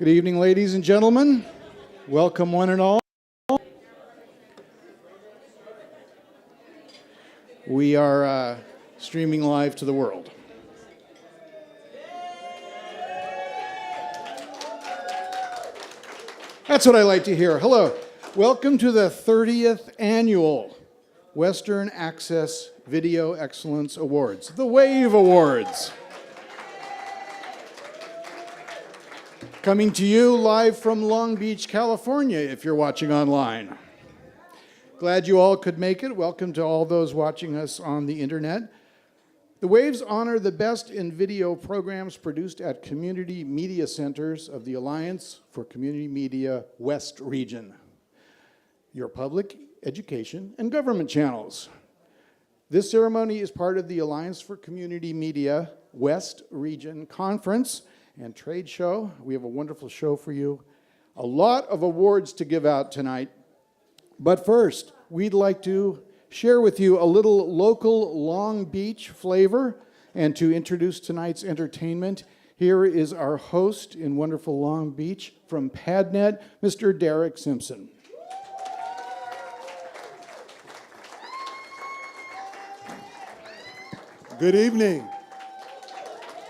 Good evening, ladies and gentlemen. Welcome, one and all. We are streaming live to the world. That's what I like to hear. Hello. Welcome to the 30th Annual Western Access Video Excellence Awards, the W.A.V.E Awards. Coming to you live from Long Beach, California, if you're watching online. Glad you all could make it. Welcome to all those watching us on the internet. The W.A.V.Es honor the best in video programs produced at community media centers of the Alliance for Community Media West Region, your public, education, and government channels. This ceremony is part of the Alliance for Community Media West Region Conference and Trade Show. We have a wonderful show for you. A lot of awards to give out tonight. But first, we'd like to share with you a little local Long Beach flavor. And to introduce tonight's entertainment, here is our host in wonderful Long Beach from PadNet, Mr. Derek Simpson. Good evening.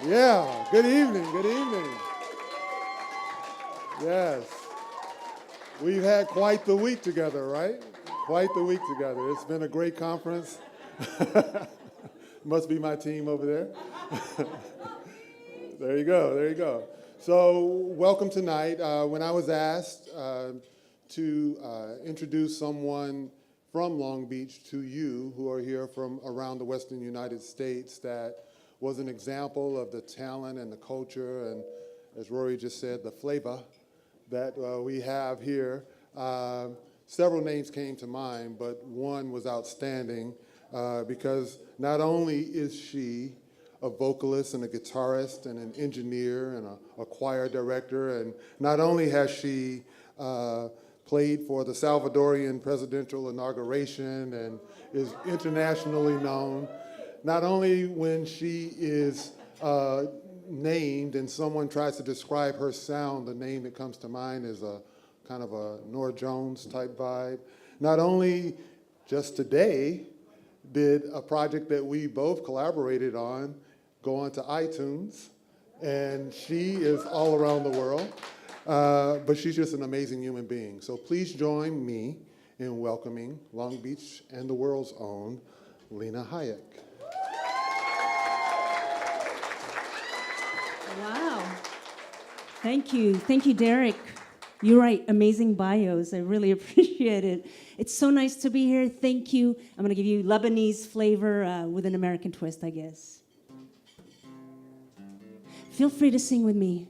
Yeah, good evening, good evening. Yes. We've had quite the week together, right? Quite the week together. It's been a great conference. Must be my team over there. There you go, there you go. So welcome tonight. When I was asked to introduce someone from Long Beach to you who are here from around the Western United States that was an example of the talent and the culture and, as Rory just said, the flavor that we have here. Several names came to mind, but one was outstanding because not only is she a vocalist and a guitarist and an engineer and a choir director, and not only has she played for the Salvadorian presidential inauguration and is internationally known, not only when she is named and someone tries to describe her sound, the name that comes to mind is a kind of a Norah Jones type vibe. Not only just today did a project that we both collaborated on go onto iTunes, and she is all around the world, but she's just an amazing human being. So please join me in welcoming Long Beach and the world's own Lena Hayek. Wow. Thank you, Derek. You're right, amazing bios. I really appreciate it. It's so nice to be here. Thank you. I'm going to give you Lebanese flavor with an American twist, I guess. Feel free to sing with me.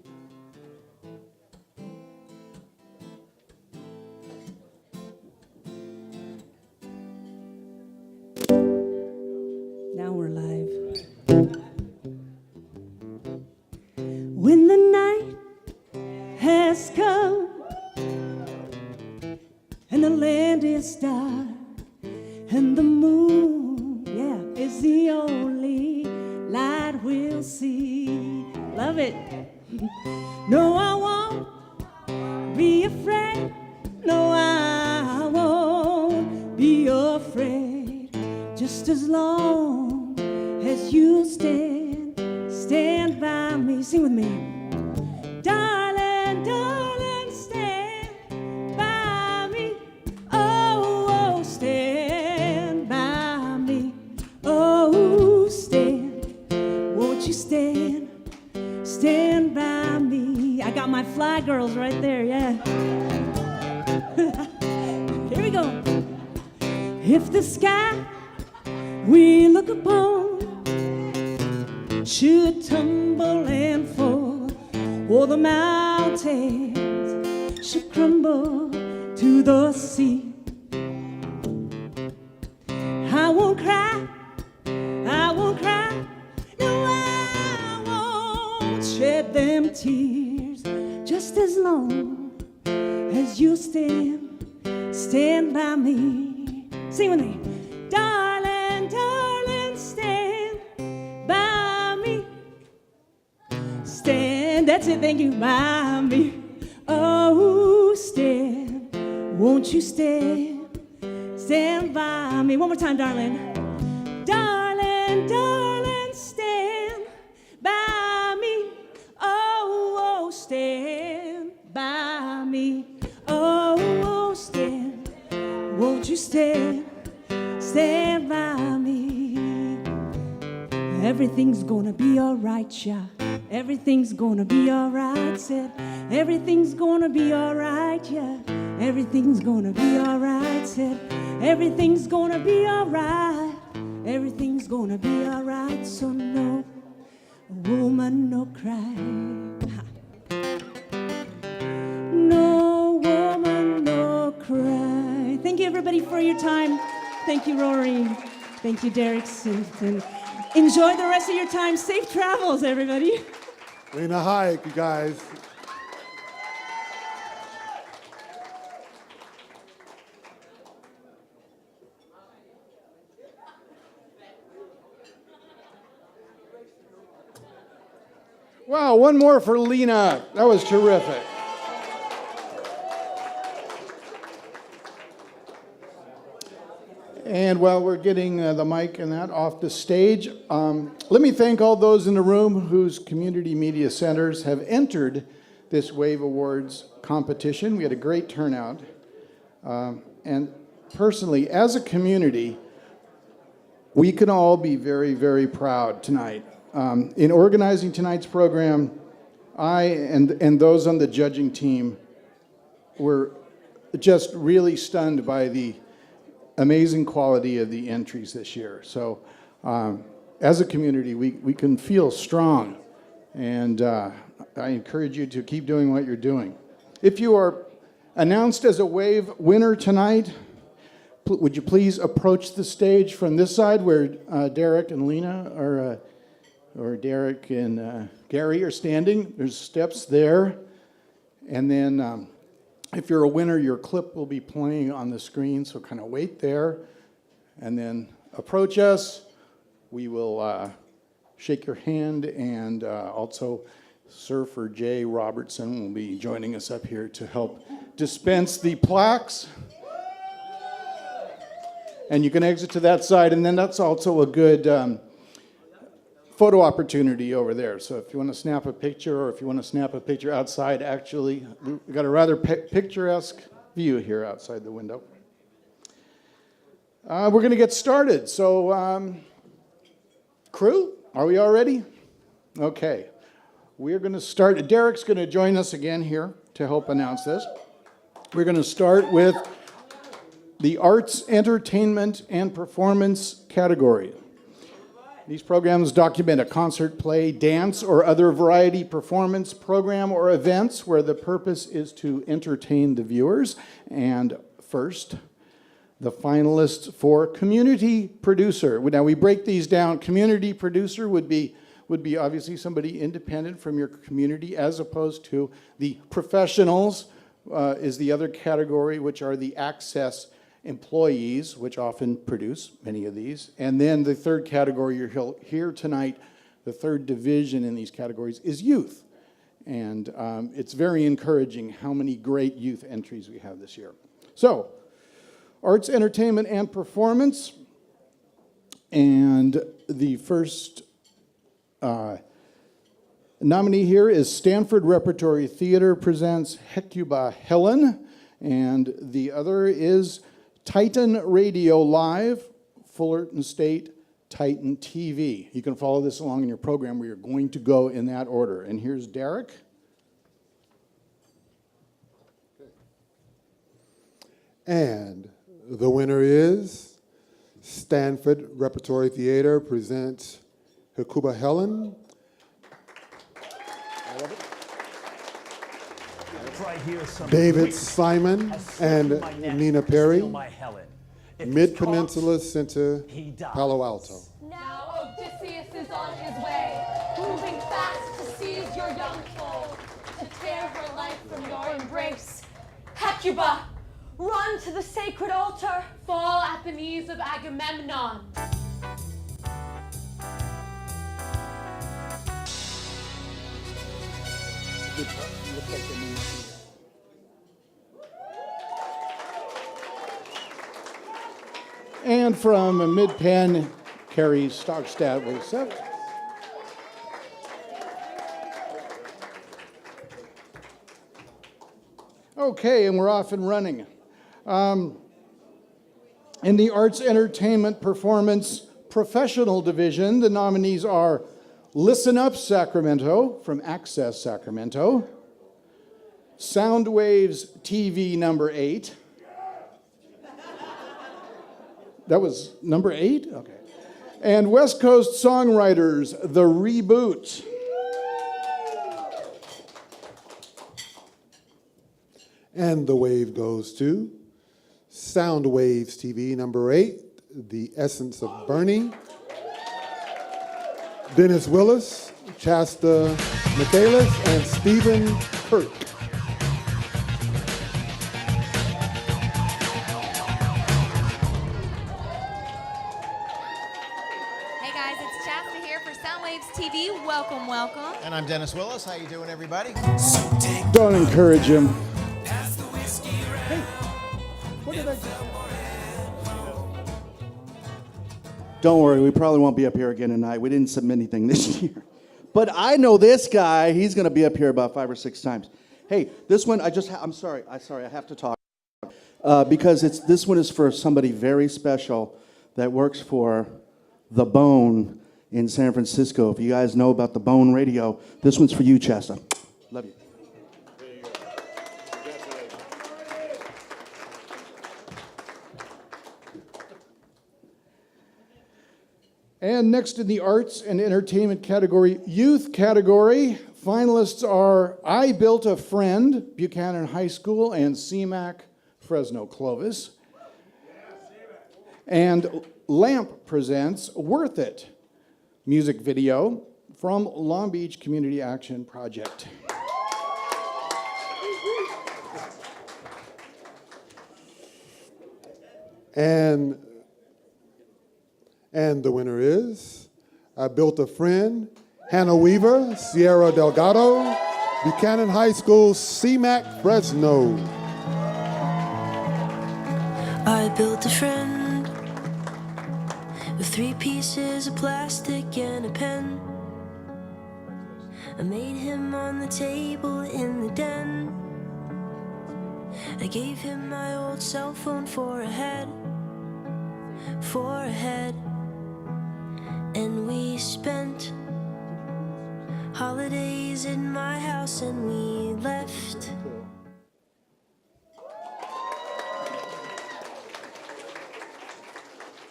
Now we're live. When the night has come and the land is dark and the moon, is the only light we'll see. Love it. No, I won't be afraid. No, I won't be afraid. Just as long as you stand by me. Sing with me. Darling, darling, stand by me. Oh, stand by me. Oh, stand. Won't you stand by me? I got my fly girls right there, yeah. Here we go. If the sky we look upon should tumble and fall, or the mountains should crumble to the sea, I won't cry, no, I won't shed them tears, just as long as you stand by me. Sing with me. Darling, darling, stand by me. Stand, that's it, thank you, by me. Oh, stand, won't you stand? Stand by me. One more time, darling. Darling, darling, stand by me. Oh, stand by me. Oh, stand, won't you stand? Stand by me. Everything's gonna be alright, yeah. Everything's gonna be alright, said. Everything's gonna be alright, yeah. Everything's gonna be alright, said. Everything's gonna be alright. Everything's gonna be alright, so no woman, no cry. No woman, no cry. Thank you, everybody, for your time. Thank you, Rory. Thank you, Derek Simpson. Enjoy the rest of your time. Safe travels, everybody. Lena Hayek, you guys. Wow, one more for Lena. That was terrific. And while we're getting the mic and that off the stage, let me thank all those in the room whose community media centers have entered this W.A.V.E Awards competition. We had a great turnout. And personally, as a community, we can all be very, very proud tonight. In organizing tonight's program, I and those on the judging team were just really stunned by the amazing quality of the entries this year. So as a community, we can feel strong, and I encourage you to keep doing what you're doing. If you are announced as a W.A.V.E winner tonight, would you please approach the stage from this side where Derek and Lena are, or Derek and Gary are standing. There's steps there. And then if you're a winner, your clip will be playing on the screen, so kind of wait there. And then approach us. We will shake your hand, and also Surfer Jay Robertson will be joining us up here to help dispense the plaques. And you can exit to that side, and then that's also a good photo opportunity over there. So if you want to snap a picture, or if you want to snap a picture outside, actually, we've got a rather picturesque view here outside the window. We're going to get started. So, crew, are we all ready? Okay. We're going to start. Derek's going to join us again here to help announce this. We're going to start with the Arts, Entertainment, and Performance category. These programs document a concert, play, dance, or other variety performance program or events where the purpose is to entertain the viewers. And first, the finalists for community producer. Now we break these down. Community producer would be obviously somebody independent from your community, as opposed to the professionals is the other category, which are the access employees, which often produce many of these. And then the third category you're here tonight, the third division in these categories, is youth. And it's very encouraging how many great youth entries we have this year. So, Arts, Entertainment, and Performance. And the first nominee here is Stanford Repertory Theater presents Hecuba Helen. And the other is Titan Radio Live, Fullerton State, Titan TV. You can follow this along in your program where you're going to go in that order. And here's Derek. And the winner is Stanford Repertory Theater presents Hecuba Helen. David Simon and Nina Perry, Mid-Peninsula Center, Palo Alto. Now Odysseus is on his way, moving fast to seize your young foal, to tear her life from your embrace. Hecuba, run to the sacred altar, fall at the knees of Agamemnon. And from Mid-Penn, Carrie Stogstad with 7. Okay, and we're off and running. In the Arts Entertainment Performance Professional Division, the nominees are Listen Up Sacramento from Access Sacramento, Soundwave's TV number 8. That was number 8? Okay. And West Coast Songwriters, The Reboot. And the wave goes to Soundwave's TV number 8, The Essence of Burning. Dennis Willis, Chasta Michaelis, and Stephen Kirk. Hey guys, it's Chasta here for Soundwave's TV. Welcome, welcome. And I'm Dennis Willis. How you doing, everybody? Don't encourage him. Hey, what did I do? Don't worry, we probably won't be up here again tonight. We didn't submit anything this year. But I know this guy, he's going to be up here about 5 or 6 times. Hey, this one, I'm sorry, I have to talk. Because this one is for somebody very special that works for The Bone in San Francisco. If you guys know about The Bone Radio, this one's for you, Chasta. Love you. And next in the Arts and Entertainment category, Youth category, finalists are I Built a Friend, Buchanan High School, and CMAC, Fresno Clovis. And LAMP presents Worth It, music video from Long Beach Community Action Project. And the winner is I Built a Friend, Hannah Weaver, Sierra Delgado, Buchanan High School, CMAC, Fresno. I built a friend with 3 pieces of plastic and a pen. I made him on the table in the den. I gave him my old cell phone for a head. And we spent holidays in my house and we left.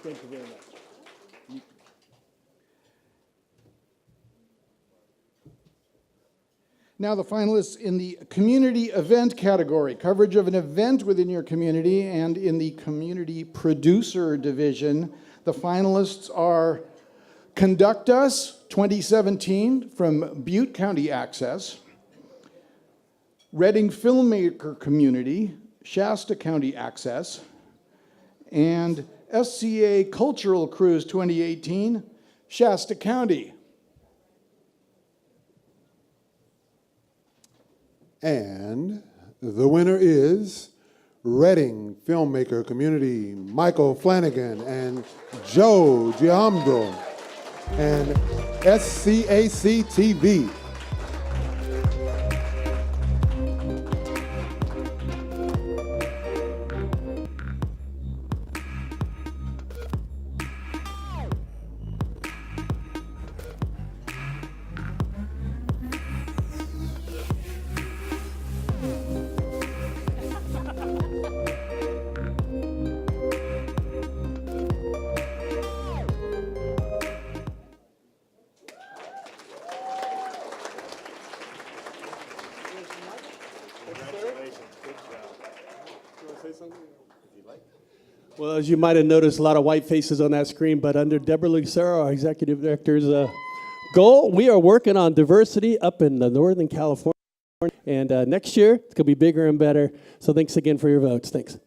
Thank you very much. Now the finalists in the community event category, coverage of an event within your community, and in the community producer division, the finalists are Conduct Us 2017 from Butte County Access, Reading Filmmaker Community, Shasta County Access, and SCA Cultural Cruise 2018, Shasta County. And the winner is Reading Filmmaker Community, Michael Flanagan and Joe Giamdo, and SCAC TV. Well, as you might have noticed, a lot of white faces on that screen, but under Deborah Lucero, our executive director's goal, we are working on diversity up in Northern California. And next year, it's going to be bigger and better. So thanks again for your votes. Thanks.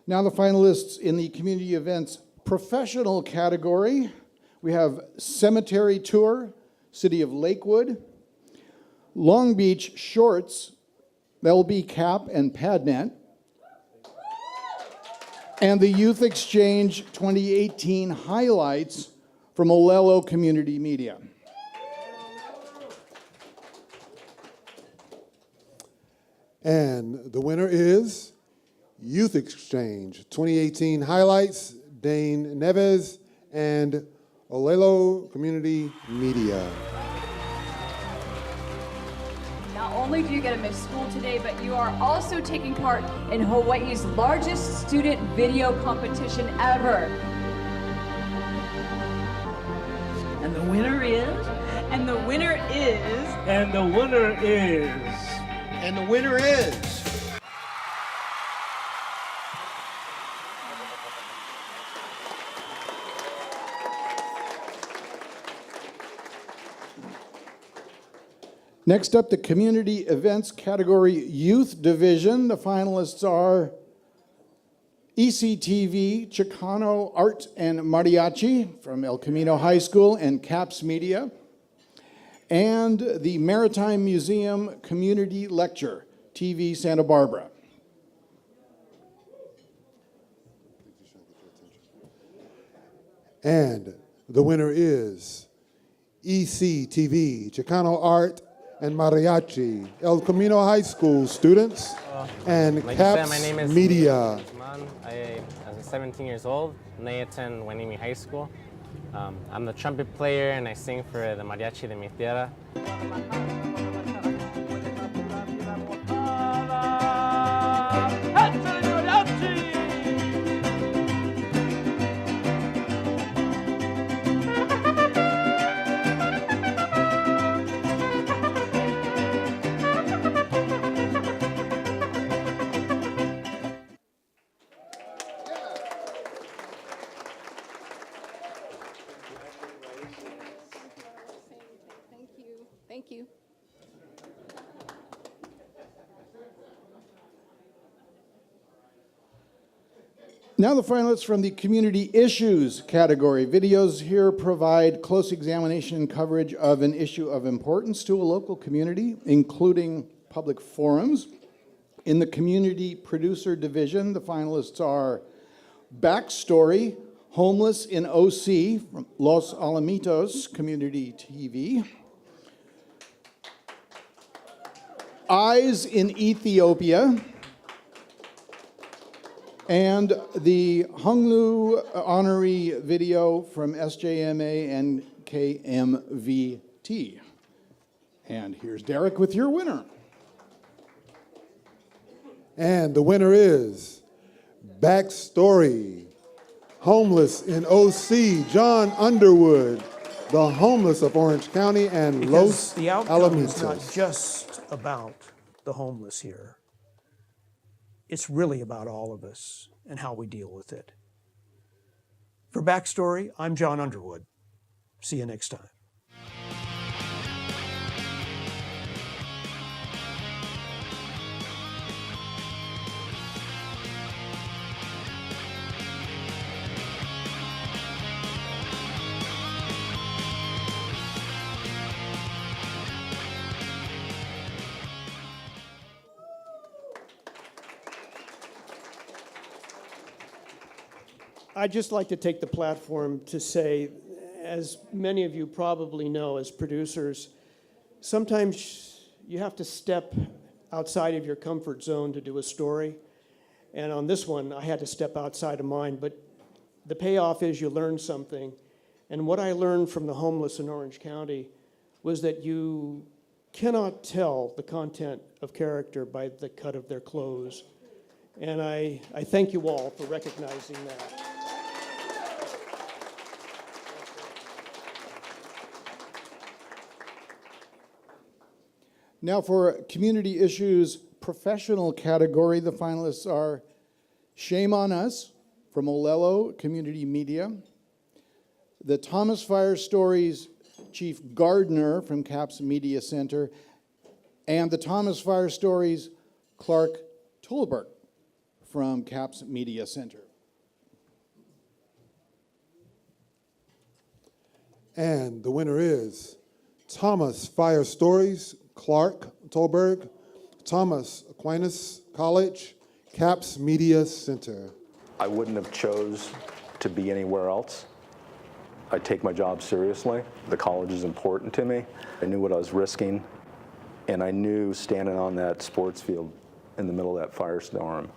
Now the finalists in the community events professional category. We have Cemetery Tour, City of Lakewood, Long Beach Shorts, they'll be Cap and Padnet. And the Youth Exchange 2018 highlights from Olelo Community Media. And the winner is Youth Exchange 2018 highlights, Dane Neves and Olelo Community Media. Not only do you get to miss school today, but you are also taking part in Hawaii's largest student video competition ever. And the winner is? And the winner is... And the winner is? And the winner is. Next up, the Community Events category Youth Division. The finalists are ECTV, Chicano Art and Mariachi from El Camino High School and CAPS Media, and the Maritime Museum Community Lecture, TV Santa Barbara. And the winner is ECTV, Chicano Art and Mariachi, El Camino High School students, and like CAPS you said, my name is Media. I'm 17 years old, and I attend Wainimi High School. I'm the trumpet player, and I sing for the Mariachi de Mi Tierra. Thank you. Now the finalists from the Community Issues category. Videos here provide close examination and coverage of an issue of importance to a local community, including public forums. In the Community Producer Division, the finalists are Backstory, Homeless in OC from Los Alamitos Community TV, Eyes in Ethiopia, and the Honglu honoree video from SJMA and KMVT. And here's Derek with your winner. And the winner is Backstory, Homeless in OC, John Underwood, the homeless of Orange County and Los The outcome is not Alamitos. just about the homeless here. It's really about all of us and how we deal with it. For Backstory, I'm John Underwood. See you next time. I'd just like to take the platform to say, as many of you probably know as producers, sometimes you have to step outside of your comfort zone to do a story. And on this one, I had to step outside of mine. But the payoff is you learn something. And what I learned from the homeless in Orange County was that you cannot tell the content of character by the cut of their clothes. And I thank you all for recognizing that. Now for Community Issues professional category, the finalists are Shame on Us from Olelo Community Media, the Thomas Fire Stories Chief Gardner from CAPS Media Center, and the Thomas Fire Stories Clark Tolbert from CAPS Media Center. And the winner is Thomas Fire Stories, Clark Tolberg, Thomas Aquinas College, CAPS Media Center. I wouldn't have chose to be anywhere else. I take my job seriously. The college is important to me. I knew what I was risking, and I knew standing on that sports field in the middle of that firestorm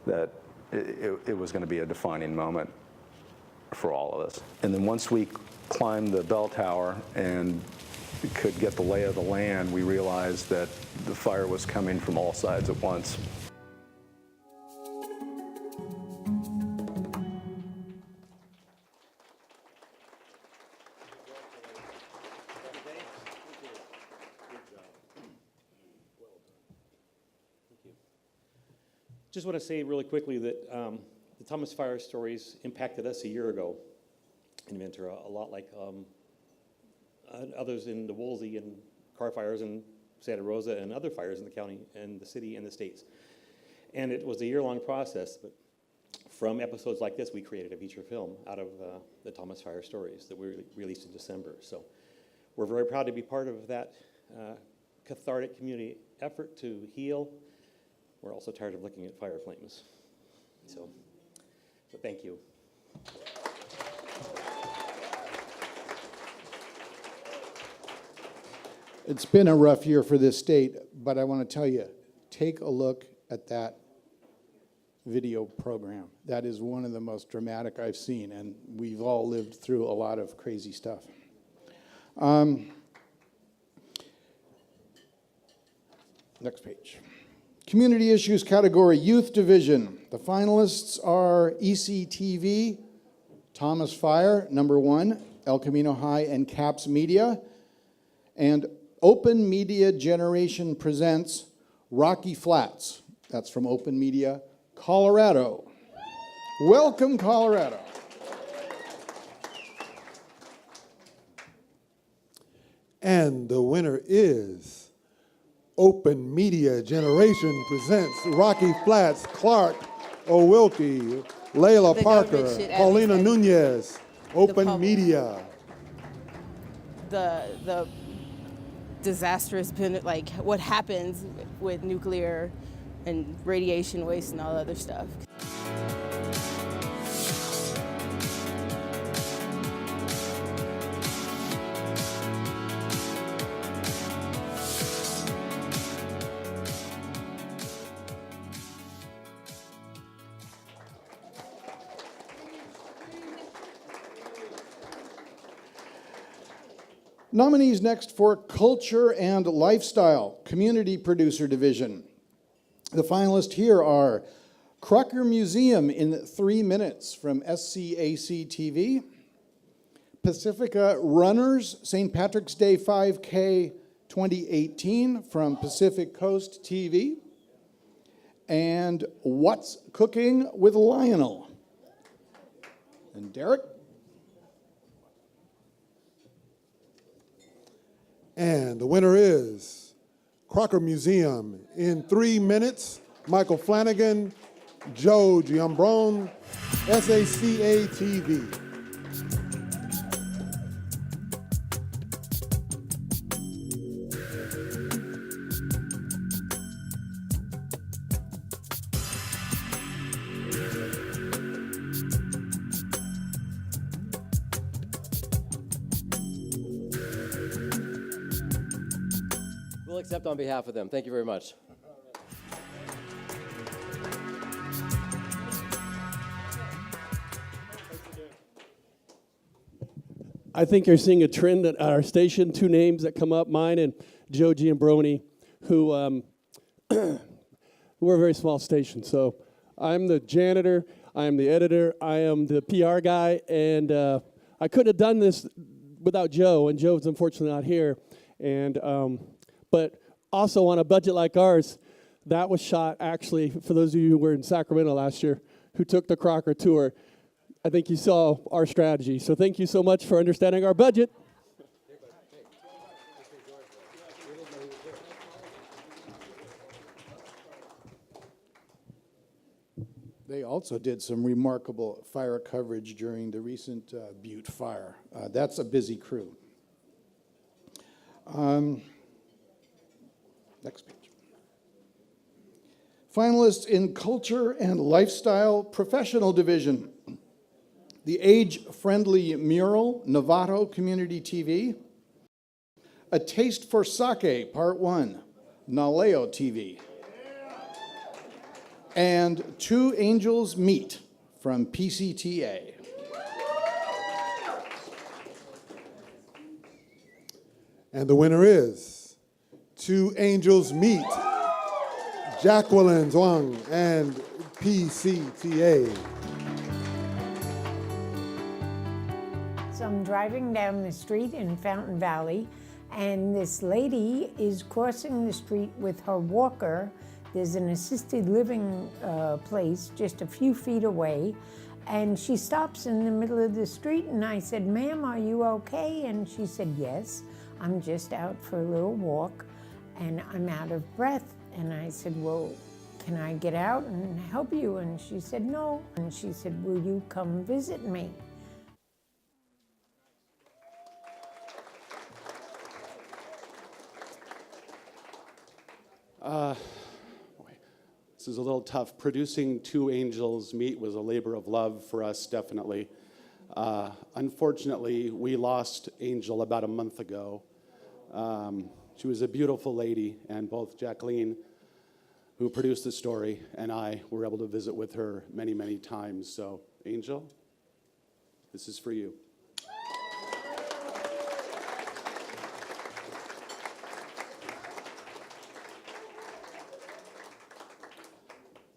that it was going to be a defining moment for all of us. And then once we climbed the bell tower and could get the lay of the land, we realized that the fire was coming from all sides at once. Just want to say really quickly that the Thomas Fire stories impacted us a year ago in Ventura, a lot like others in the Woolsey and car fires in Santa Rosa and other fires in the county and the city and the states. And it was a year-long process, but from episodes like this, we created a feature film out of the Thomas Fire stories that we released in December. So we're very proud to be part of that cathartic community effort to heal. We're also tired of looking at fire flames. So thank you. It's been a rough year for this state, but I want to tell you, take a look at that video program. That is one of the most dramatic I've seen, and we've all lived through a lot of crazy stuff. Next page. Community Issues category, Youth Division. The finalists are ECTV, Thomas Fire, #1, El Camino High, and CAPS Media. And Open Media Generation presents Rocky Flats. That's from Open Media, Colorado. Welcome, Colorado. And the winner is Open Media Generation presents Rocky Flats, Clark O'Wilkie, Layla Parker, Paulina Nunez, Open Media. The disastrous, like what happens with nuclear and radiation waste and all the other stuff. Nominees next for Culture and Lifestyle, Community Producer Division. The finalists here are Crocker Museum in 3 minutes from SCAC TV, Pacifica Runners, St. Patrick's Day 5K 2018 from Pacific Coast TV, and What's Cooking with Lionel. And Derek? And the winner is Crocker Museum in 3 minutes, Michael Flanagan, Joe Giambron, SACA TV. We'll accept on behalf of them. Thank you very much. I think you're seeing a trend at our station, 2 names that come up, mine and Joe Giambroni, who we're a very small station. So I'm the janitor, I am the editor, I am the PR guy, and I couldn't have done this without Joe, and Joe's unfortunately not here. And but also on a budget like ours, that was shot actually, for those of you who were in Sacramento last year, who took the Crocker tour, I think you saw our strategy. So thank you so much for understanding our budget. They also did some remarkable fire coverage during the recent Butte fire. That's a busy crew. Next page. Finalists in Culture and Lifestyle Professional Division. The Age-Friendly Mural, Novato Community TV. A Taste for Sake, Part 1, Naleo TV. And Two Angels Meet from PCTA. And the winner is Two Angels Meet, Jacqueline Zhuang and PCTA. So I'm driving down the street in Fountain Valley, and this lady is crossing the street with her walker. There's an assisted living place just a few feet away, and she stops in the middle of the street, and I said, "Ma'am, are you okay?" And she said, "Yes, I'm just out for a little walk, and I'm out of breath." And I said, "Well, can I get out and help you?" And she said, "No." And she said, "Will you come visit me?" This is a little tough. Producing Two Angels Meet was a labor of love for us, definitely. Unfortunately, we lost Angel about a month ago. She was a beautiful lady, and both Jacqueline, who produced the story, and I were able to visit with her many, many times. So, Angel, this is for you.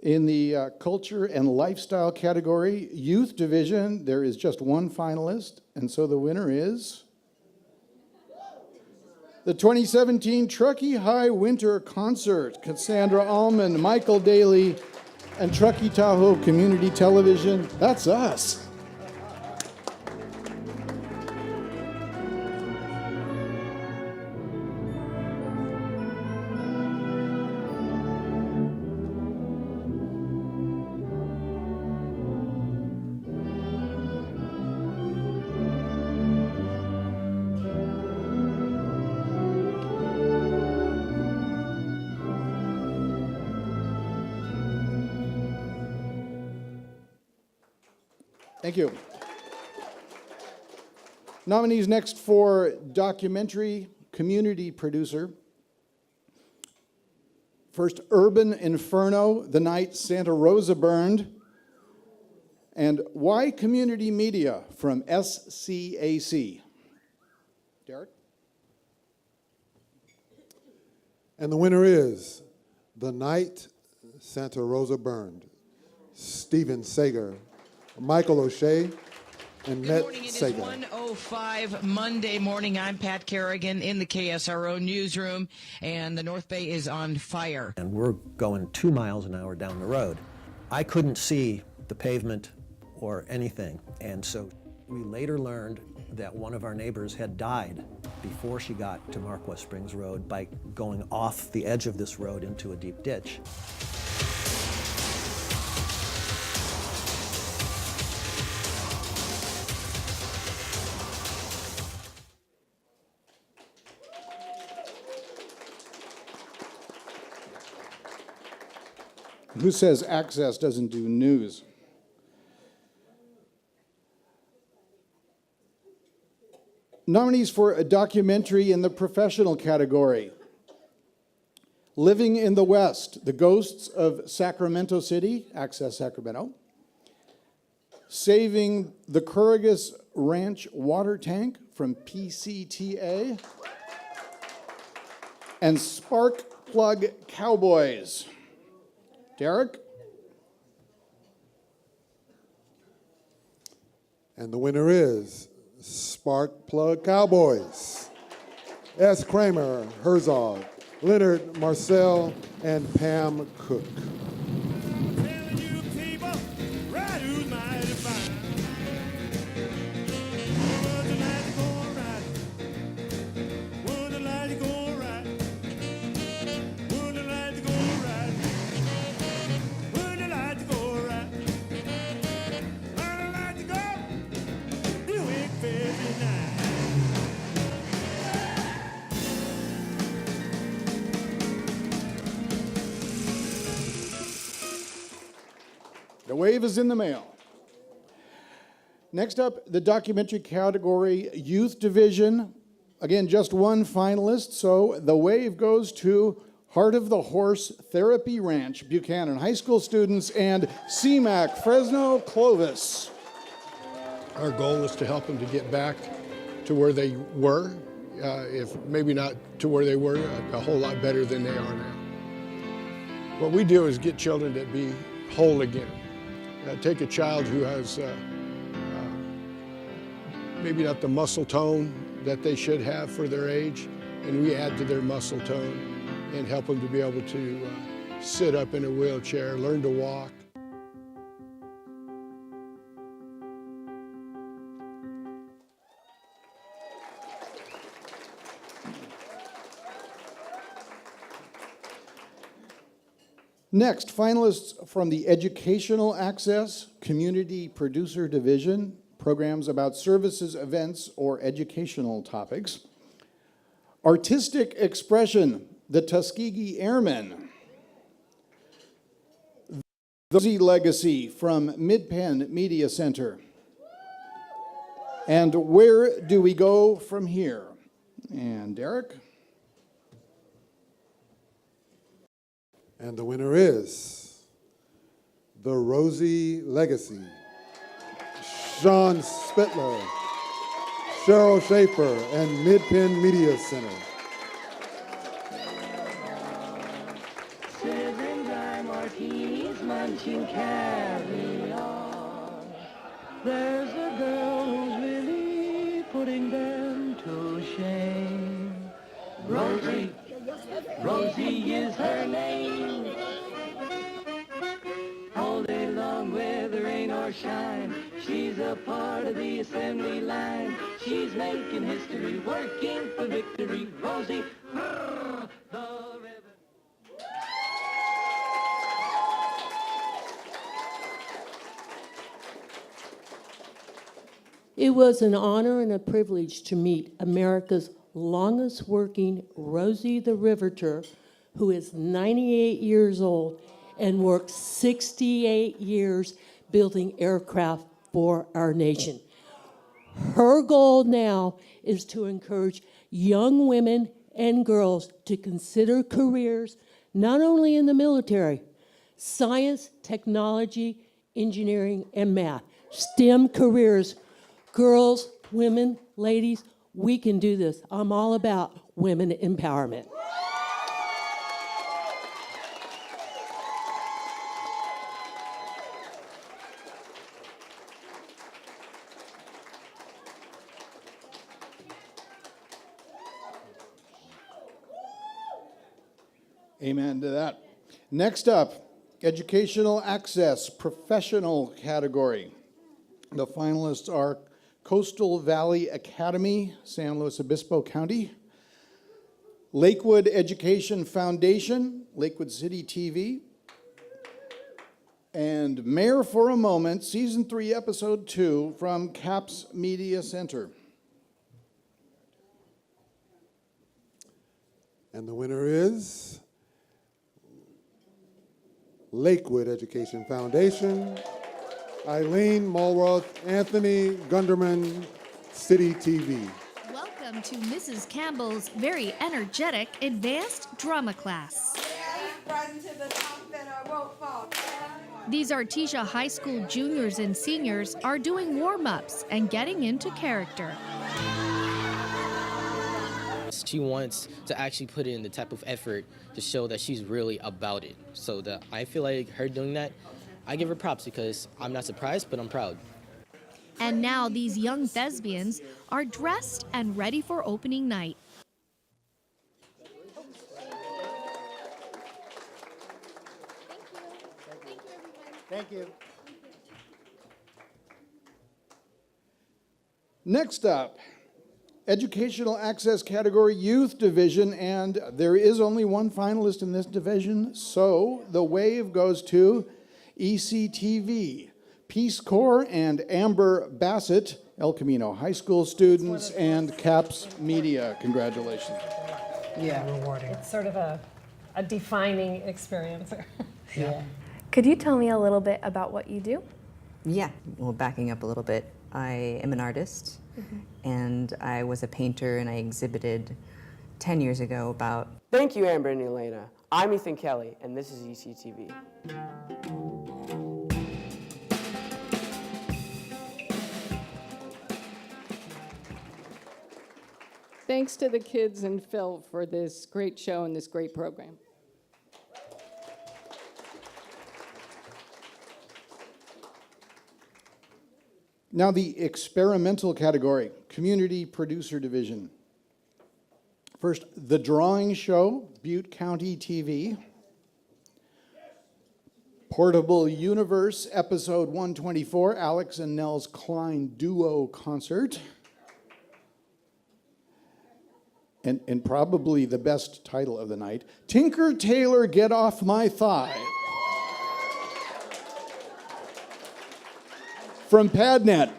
In the Culture and Lifestyle category, Youth Division, there is just one finalist, and so the winner is the 2017 Truckee High Winter Concert. Cassandra Allman, Michael Daly, and Truckee Tahoe Community Television. That's us. Thank you. Nominees next for documentary community producer. First, Urban Inferno, The Night Santa Rosa Burned. And Why Community Media from SCAC. Derek? And the winner is The Night Santa Rosa Burned, Stephen Sager, Michael O'Shea, and Good Matt morning. It is Sager. 1:05 Monday morning. I'm Pat Kerrigan in the KSRO newsroom, and the North Bay is on fire. And we're going 2 miles an hour down the road. I couldn't see the pavement or anything, and so we later learned that one of our neighbors had died before she got to Marquess Springs Road by going off the edge of this road into a deep ditch. Who says Access doesn't do news? Nominees for a documentary in the professional category. Living in the West, The Ghosts of Sacramento City, Access Sacramento. Saving the Currigus Ranch Water Tank from PCTA. And Spark Plug Cowboys. Derek? And the winner is Spark Plug Cowboys. S. Kramer, Herzog, Leonard Marcel, and Pam Cook. WAVE is in the mail. Next up, the documentary category, Youth Division. Again, just one finalist, so the WAVE goes to Heart of the Horse Therapy Ranch, Buchanan High School students, and CMAC, Fresno, Clovis. Our goal is to help them to get back to where they were, if maybe not to where they were, a whole lot better than they are now. What we do is get children to be whole again. Take a child who has maybe not the muscle tone that they should have for their age, and we add to their muscle tone and help them to be able to sit up in a wheelchair, learn to walk. Next, finalists from the Educational Access Community Producer Division, programs about services, events, or educational topics. Artistic Expression, the Tuskegee Airmen. The Legacy from Mid-Penn Media Center. And where do we go from here? And Derek? And the winner is the ROSA Legacy. Sean Spittler, Cheryl Schaefer, and Mid-Penn Media Center. Sipping dry martinis, munching carry on. There's a girl who's really putting them to shame. Rosie, Rosie is her name. All day long, whether rain or shine, she's a part of the assembly line. She's making history, working for victory. Rosie, the ribbon. It was an honor and a privilege to meet America's longest working Rosie the Riveter, who is 98 years old and worked 68 years building aircraft for our nation. Her goal now is to encourage young women and girls to consider careers not only in the military, science, technology, engineering, and math, STEM careers. Girls, women, ladies, we can do this. I'm all about women empowerment. Amen to that. Next up, Educational Access Professional category. The finalists are Coastal Valley Academy, San Luis Obispo County, Lakewood Education Foundation, Lakewood City TV, and Mayor for a Moment, Season 3, Episode 2 from CAPS Media Center. And the winner is Lakewood Education Foundation, Eileen Mulroth, Anthony Gunderman, City TV. Welcome to Mrs. Campbell's very energetic advanced drama class. These Artesia High School juniors and seniors are doing warm-ups and getting into character. She wants to actually put in the type of effort to show that she's really about it. So that I feel like her doing that, I give her props because I'm not surprised, but I'm proud. And now these young thespians are dressed and ready for opening night. Thank you. Next up, Educational Access category, Youth Division, and there is only one finalist in this division, so the WAVE goes to ECTV, Peace Corps, and Amber Bassett, El Camino High School students, and CAPS Media. Congratulations. Yeah, rewarding. It's sort of a defining experience. Yeah. Could you tell me a little bit about what you do? Yeah, well, backing up a little bit, I am an artist, and I was a painter, and I exhibited 10 years ago about... Thank you, Amber and Elena. I'm Ethan Kelly, and this is ECTV. Thanks to the kids and Phil for this great show and this great program. Now the experimental category, Community Producer Division. First, The Drawing Show, Butte County TV. Portable Universe, Episode 124, Alex and Nels Klein Duo Concert. And probably the best title of the night, Tinker Tailor Get Off My Thigh. From PadNet.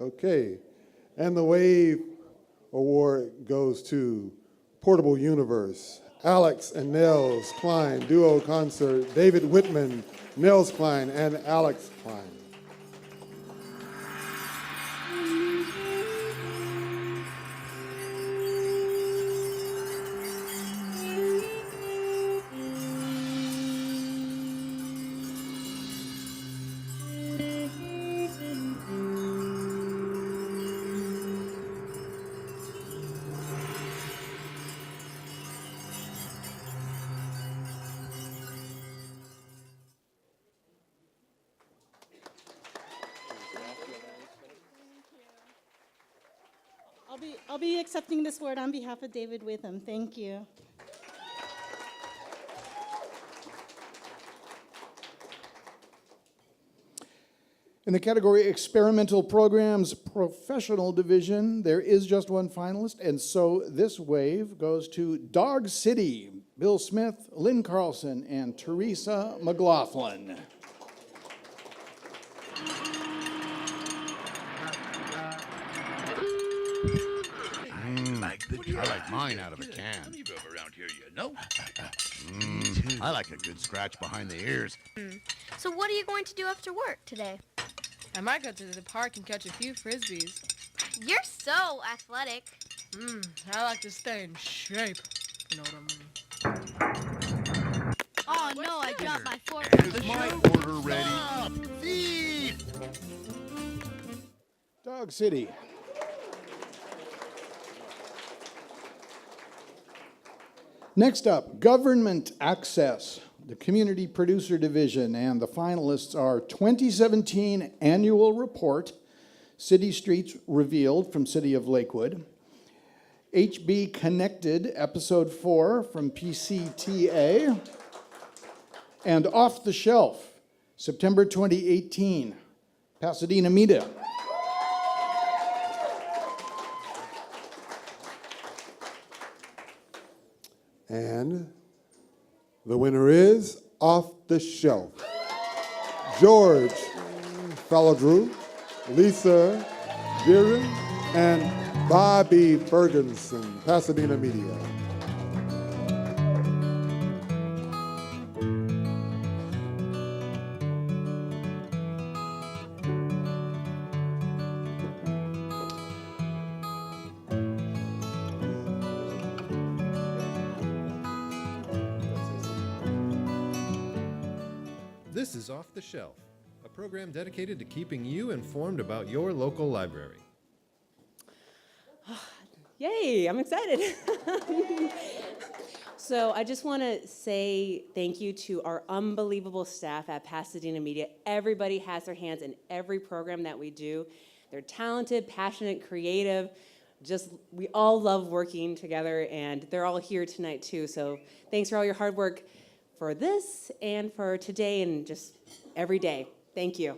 Okay, and the W.A.V.E award goes to Portable Universe, Alex and Nels Klein Duo Concert, David Whitman, Nels Klein, and Alex Klein. I'll be accepting this award on behalf of David Witham. Thank you. In the category Experimental Programs Professional Division, there is just one finalist, and so this wave goes to Dog City, Bill Smith, Lynn Carlson, and Teresa McLaughlin. I like mine out of a can. You drove around here, you know. I like a good scratch behind the ears. So what are you going to do after work today? I might go to the park and catch a few frisbees. You're so athletic. I like to stay in shape. You know what I mean? Oh no, I dropped my fork. Is my order ready? Feed! Dog City. Next up, Government Access, the Community Producer Division, and the finalists are 2017 Annual Report, City Streets Revealed from City of Lakewood, HB Connected, Episode 4 from PCTA, and Off the Shelf, September 2018, Pasadena Media. And the winner is Off the Shelf. George Falladrew, Lisa Viren, and Bobby Ferguson, Pasadena Media. This is Off the Shelf, a program dedicated to keeping you informed about your local library. Yay, I'm excited. So I just want to say thank you to our unbelievable staff at Pasadena Media. Everybody has their hands in every program that we do. They're talented, passionate, creative. We all love working together, and they're all here tonight too. So thanks for all your hard work for this and for today and just every day. Thank you.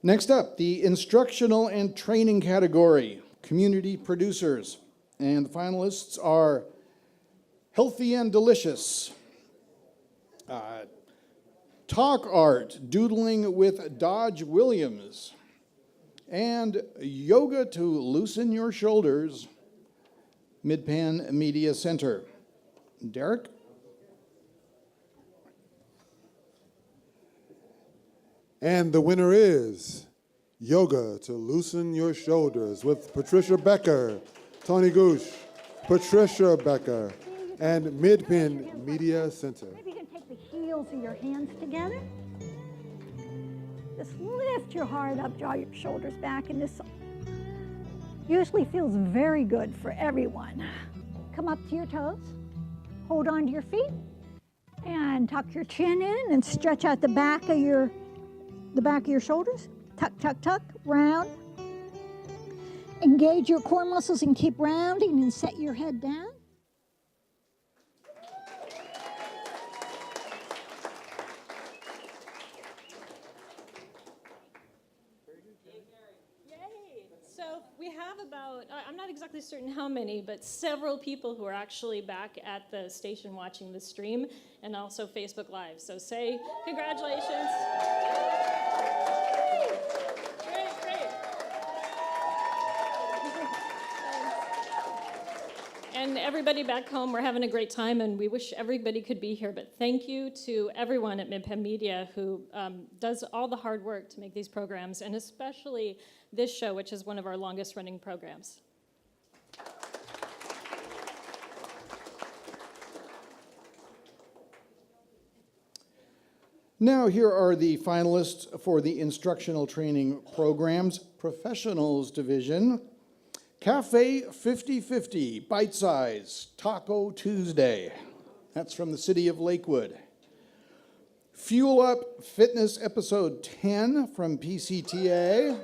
Next up, the Instructional and Training category, Community Producers. And the finalists are Healthy and Delicious, Talk Art, Doodling with Dodge Williams, and Yoga to Loosen Your Shoulders, Mid-Pan Media Center. Derek? And the winner is Yoga to Loosen Your Shoulders with Patricia Becker, Tony Goosh, Patricia Becker, and Mid-Pan Media Center. Maybe you can take the heels of your hands together. Just lift your heart up, draw your shoulders back, and this usually feels very good for everyone. Come up to your toes, hold on to your feet, and tuck your chin in and stretch out the back of your shoulders. Tuck, tuck, tuck, round. Engage your core muscles and keep rounding and set your head down. So we have about, I'm not exactly certain how many, but several people who are actually back at the station watching the stream and also Facebook Live. So say congratulations. Great, great. And everybody back home, we're having a great time, and we wish everybody could be here. But thank you to everyone at Mid-Pan Media who does all the hard work to make these programs, and especially this show, which is one of our longest running programs. Now here are the finalists for the Instructional Training Programs Professionals Division. Cafe 50/50, Bite Size, Taco Tuesday. That's from the city of Lakewood. Fuel Up Fitness Episode 10 from PCTA.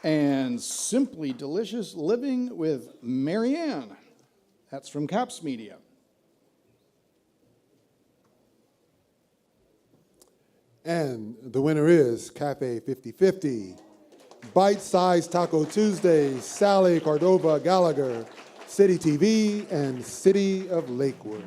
And Simply Delicious Living with Marianne. That's from CAPS Media. And the winner is Cafe 50/50, Bite Size Taco Tuesday, Sally Cordova Gallagher, City TV, and City of Lakewood.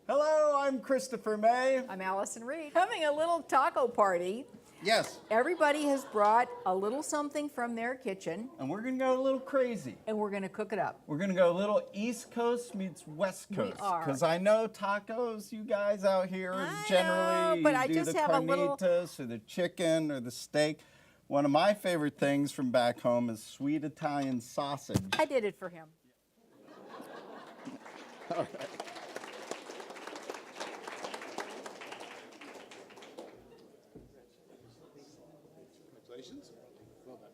Hello, I'm Christopher May. I'm Allison Reed. Having a little taco party. Yes. Everybody has brought a little something from their kitchen. And we're going to go a little crazy. And we're going to cook it up. We're going to go a little East Coast meets West Coast. We are. Because I know tacos, you guys out here generally but I do just the have a little- carnitas or the chicken or the steak. One of my favorite things from back home is sweet Italian sausage. I did it for him. All right. Congratulations. Well done.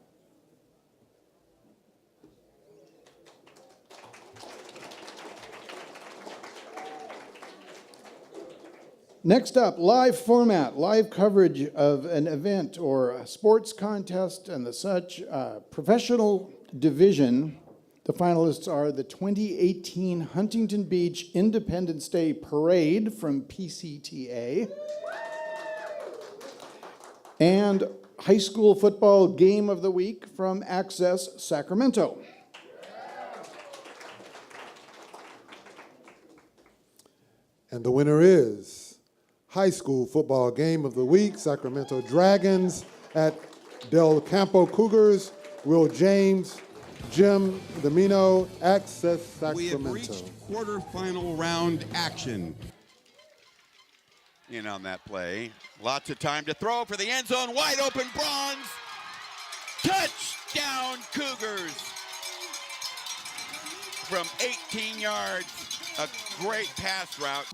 Next up, live format, live coverage of an event or a sports contest and the such. Professional division, the finalists are the 2018 Huntington Beach Independence Day Parade from PCTA and High School Football Game of the Week from Access Sacramento. And the winner is High School Football Game of the Week, Sacramento Dragons at Del Campo Cougars, Will James, Jim Domino, Access Sacramento. We have reached quarterfinal round action. In on that play. Lots of time to throw for the end zone. Wide open Bronze. Touchdown Cougars. From 18 yards. A great pass route.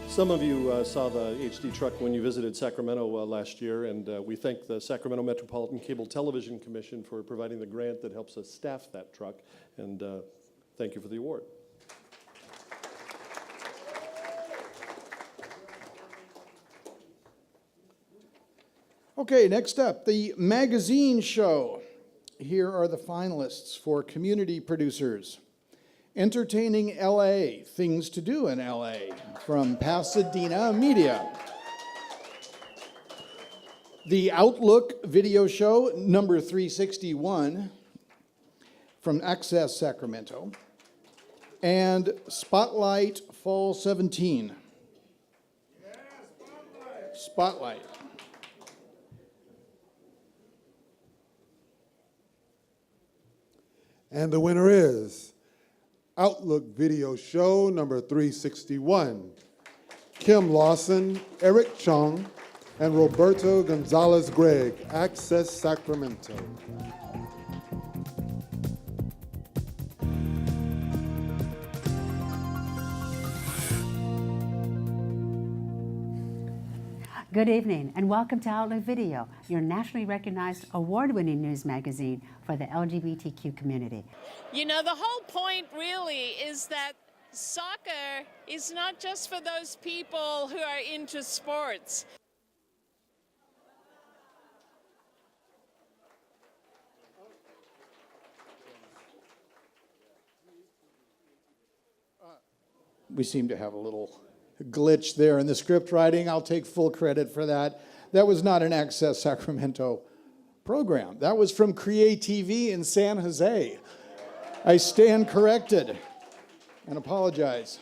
Some of you saw the HD truck when you visited Sacramento last year, and we thank the Sacramento Metropolitan Cable Television Commission for providing the grant that helps us staff that truck, and thank you for the award. Okay, next up, the magazine show. Here are the finalists for community producers. Entertaining LA, Things to Do in LA, from Pasadena Media. The Outlook video show, number 361, from Access Sacramento, and Spotlight Fall 17. Spotlight. And the winner is Outlook Video Show number 361. Kim Lawson, Eric Chung, and Roberto Gonzalez Gregg, Access Sacramento. Good evening and welcome to Outlook Video, your nationally recognized award-winning news magazine for the LGBTQ community. You know, the whole point really is that soccer is not just for those people who are into sports. We seem to have a little glitch there in the script writing. I'll take full credit for that. That was not an Access Sacramento program. That was from Create-TV in San Jose. I stand corrected and apologize.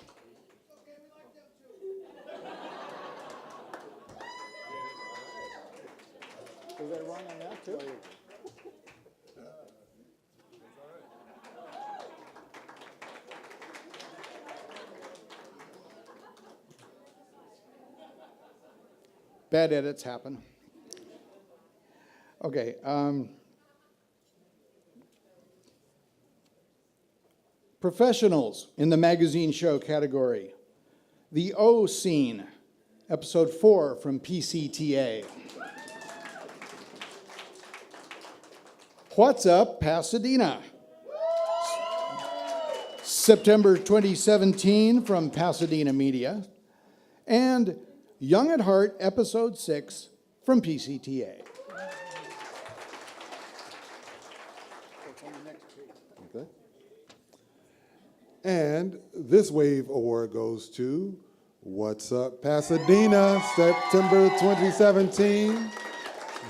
Was I wrong on that too? Bad edits happen. Okay. Professionals in the magazine show category. The O Scene, episode 4 from PCTA. What's Up, Pasadena? September 2017 from Pasadena Media. And Young at Heart, episode 6 from PCTA. Okay. And this WAVE award goes to What's Up Pasadena, September 2017.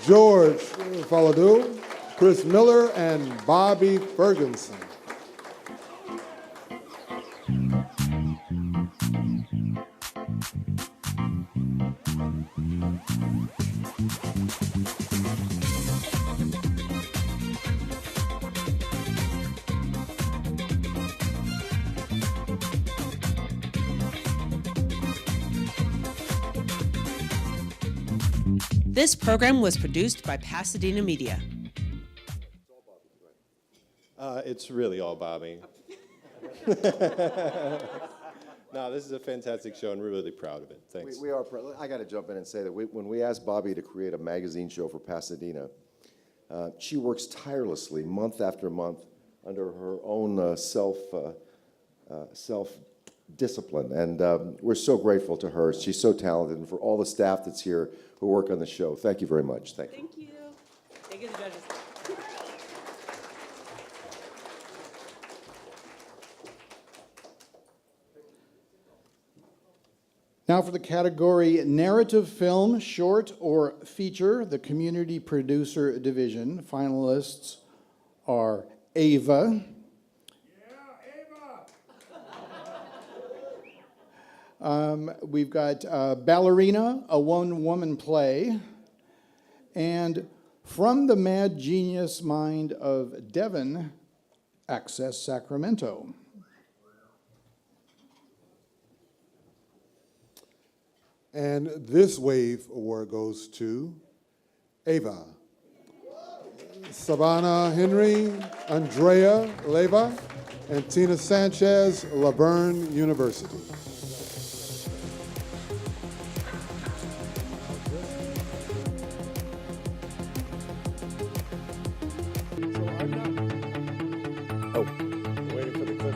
George Faladou, Chris Miller, and Bobby Ferguson. This program was produced by Pasadena Media. It's really all Bobby. No, this is a fantastic show, and we're really proud of it. Thanks. We are proud. I got to jump in and say that when we asked Bobby to create a magazine show for Pasadena, she works tirelessly month after month under her own self-discipline, and we're so grateful to her. She's so talented, and for all the staff that's here who work on the show. Thank you very much. Thank you. Thank you. Thank you, the judges. Now for the category Narrative Film, Short or Feature, the Community Producer Division. Finalists are Ava. We've got Ballerina, a one-woman play, and From the Mad Genius Mind of Devon, Access Sacramento. And this WAVE award goes to Ava, Savannah Henry, Andrea Leva, and Tina Sanchez, Laverne University. Oh, waiting for the clip.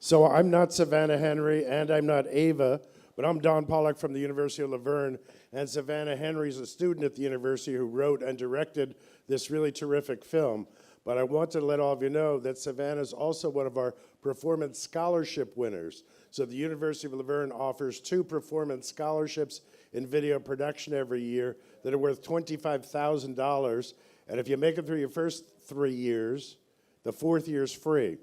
So I'm not Savannah Henry and I'm not Ava, But I'm Don Pollack from the University of Laverne, and Savannah Henry's a student at the university who wrote and directed this really terrific film. But I want to let all of you know that Savannah's also one of our performance scholarship winners. So the University of Laverne offers 2 performance scholarships in video production every year that are worth $25,000. And if you make it through your first 3 years, the 4th year is free.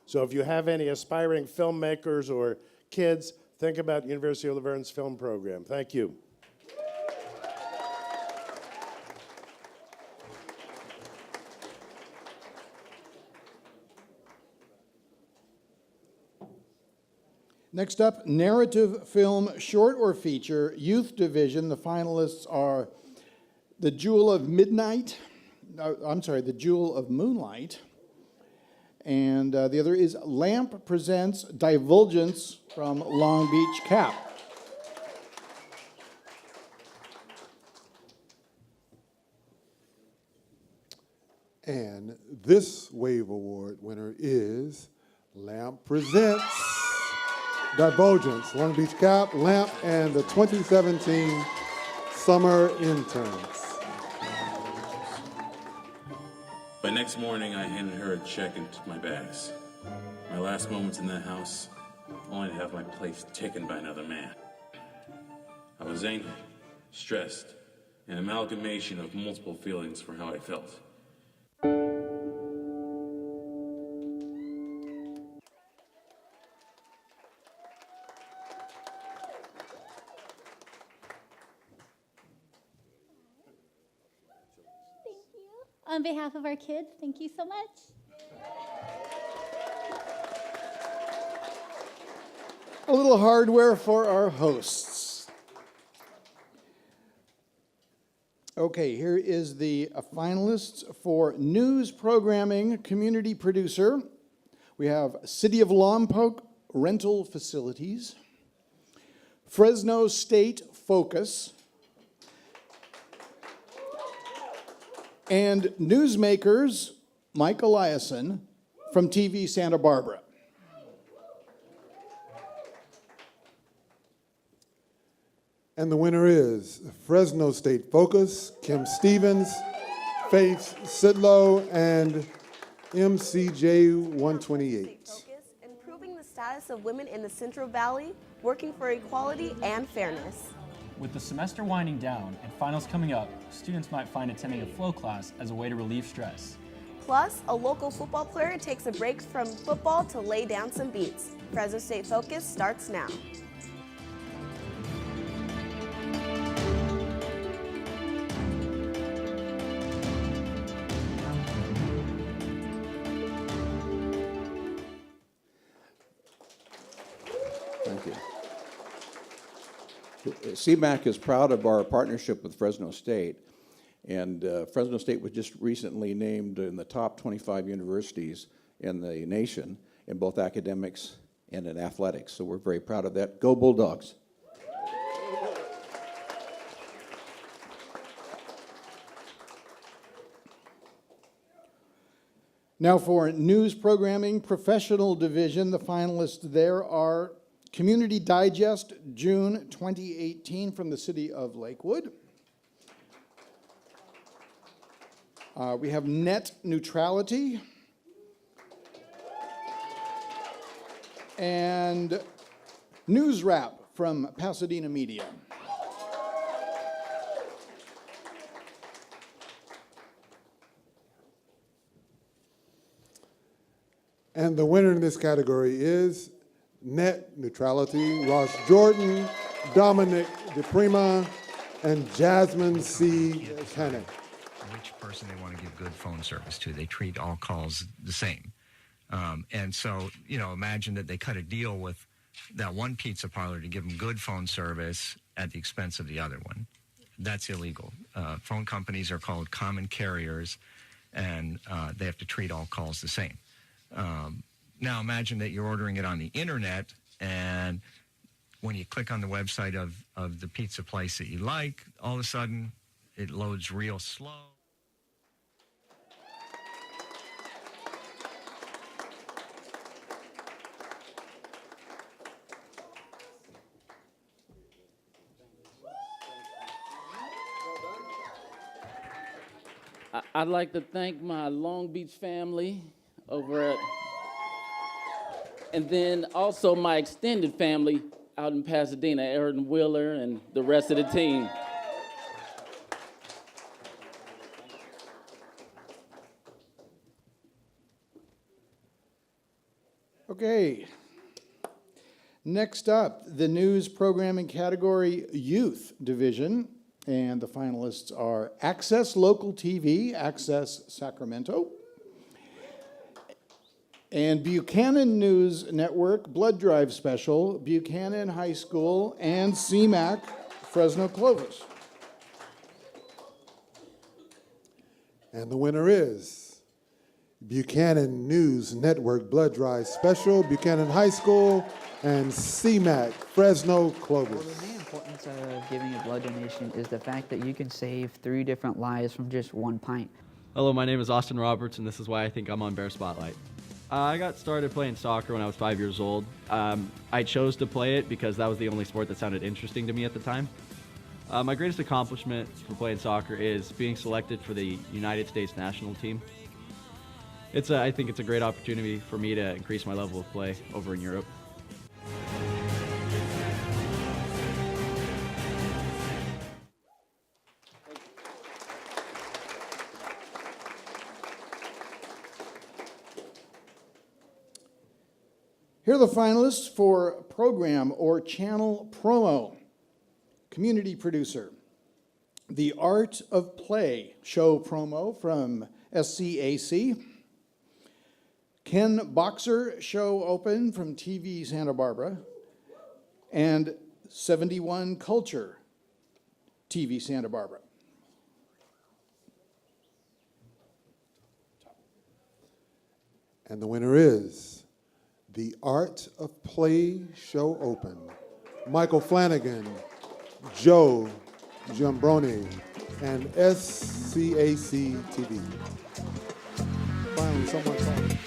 So if you have any aspiring filmmakers or kids, think about University of Laverne's film program. Thank you. Next up, narrative film, short or feature, youth division. The finalists are The Jewel of Midnight, The Jewel of Moonlight, and the other is Lamp Presents Divulgence from Long Beach Cap. And this WAVE Award winner is Lamp Presents Divulgence, Long Beach Cap, Lamp, and the 2017 Summer Interns. By next morning, I handed her a check and took my bags. My last moments in that house, only to have my place taken by another man. I was angry, stressed, an amalgamation of multiple feelings for how I felt. On behalf of our kids, thank you so much. A little hardware for our hosts. Okay, here is the finalists for news programming community producer. We have City of Lompoc Rental Facilities, Fresno State Focus, and newsmakers Mike Eliason from TV Santa Barbara. And the winner is Fresno State Focus, Kim Stevens, Faith Sidlow, and MCJ 128. Improving the status of women in the Central Valley, working for equality and fairness. With the semester winding down and finals coming up, students might find attending a flow class as a way to relieve stress. Plus, a local football player takes a break from football to lay down some beats. Fresno State Focus starts now. Thank you. CMAC is proud of our partnership with Fresno State, and Fresno State was just recently named in the top 25 universities in the nation in both academics and in athletics, so we're very proud of that. Go Bulldogs! Now for news programming professional division, the finalists there are Community Digest, June 2018 from the city of Lakewood. We have Net Neutrality. And News Wrap from Pasadena Media. And the winner in this category is Net Neutrality, Ross Jordan, Dominic DePrima, and Jasmine C. Tennant. Which person they want to give good phone service to. They treat all calls the same. And so, imagine that they cut a deal with that one pizza parlor to give them good phone service at the expense of the other one. That's illegal. Phone companies are called common carriers, and they have to treat all calls the same. Now imagine that you're ordering it on the internet, and when you click on the website of the pizza place that you like, all of a sudden it loads real slow. I'd like to thank my Long Beach family over at, and then also my extended family out in Pasadena, Aaron Wheeler and the rest of the team. Okay. Next up, the news programming category Youth Division. And the finalists are Access Local TV, Access Sacramento, and Buchanan News Network Blood Drive Special, Buchanan High School, and CMAC Fresno Clovis. And the winner is Buchanan News Network Blood Drive Special, Buchanan High School, and CMAC Fresno Clovis. The main importance of giving a blood donation is the fact that you can save 3 different lives from just 1 pint. Hello, my name is Austin Roberts, and this is why I think I'm on Bear Spotlight. I got started playing soccer when I was 5 years old. I chose to play it because that was the only sport that sounded interesting to me at the time. My greatest accomplishment for playing soccer is being selected for the United States national team. I think it's a great opportunity for me to increase my level of play over in Europe. Here are the finalists for program or channel promo. Community producer. The Art of Play show promo from SCAC. Ken Boxer show open from TV Santa Barbara. And 71 Culture, TV Santa Barbara. And the winner is The Art of Play Show Open. Michael Flanagan, Joe Giambrone, and SCAC TV. Finally, someone called.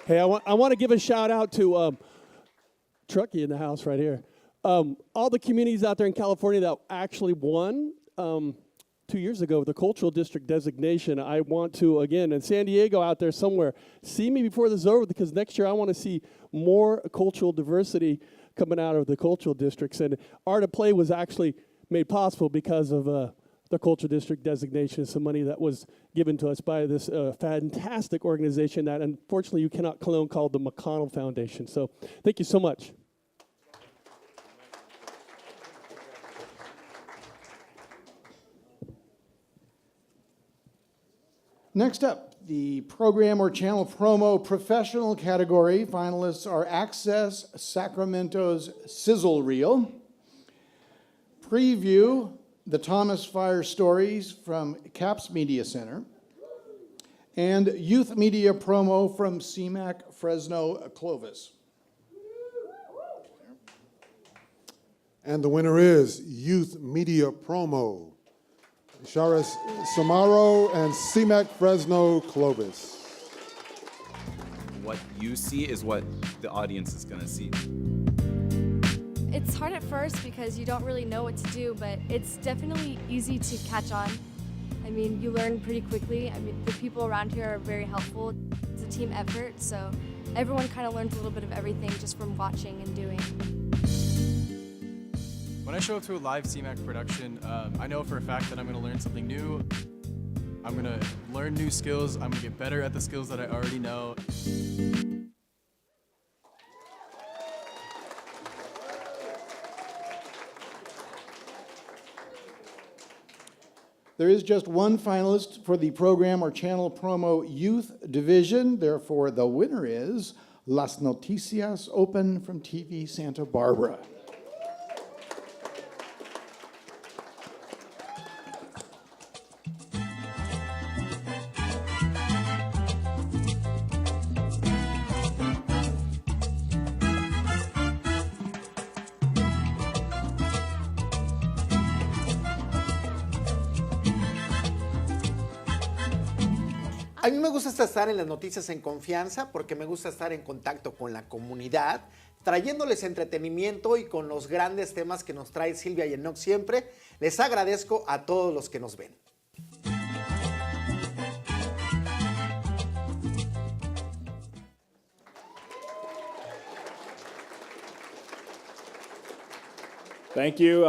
Hey, I want to give a shout out to Truckee in the house right here. All the communities out there in California that actually won 2 years ago with the cultural district designation. I want to, again, in San Diego out there somewhere, see me before this is over, because next year I want to see more cultural diversity coming out of the cultural districts. And Art of Play was actually made possible because of the cultural district designation, some money that was given to us by this fantastic organization that unfortunately you cannot clone, called the McConnell Foundation. So thank you so much. Next up, the program or channel promo professional category. Finalists are Access Sacramento's Sizzle Reel. Preview, the Thomas Fire Stories from CAPS Media Center. And Youth Media Promo from CMAC Fresno Clovis. And the winner is Youth Media Promo, Charis Samaro and CMAC Fresno Clovis. What you see is what the audience is going to see. It's hard at first because you don't really know what to do, but it's definitely easy to catch on. I mean, you learn pretty quickly. I mean, the people around here are very helpful. It's a team effort, so everyone kind of learns a little bit of everything just from watching and doing. When I show up to a live CMAC production, I know for a fact that I'm going to learn something new. I'm going to learn new skills. I'm going to get better at the skills that I already know. There is just one finalist for the program or channel promo youth division. Therefore, the winner is Las Noticias Open from TV Santa Barbara. A mí me gusta estar en las noticias en confianza porque me gusta estar en contacto con la comunidad, trayéndoles entretenimiento y con los grandes temas que nos trae Silvia y Enoch siempre. Les agradezco a todos los que nos ven. Thank you.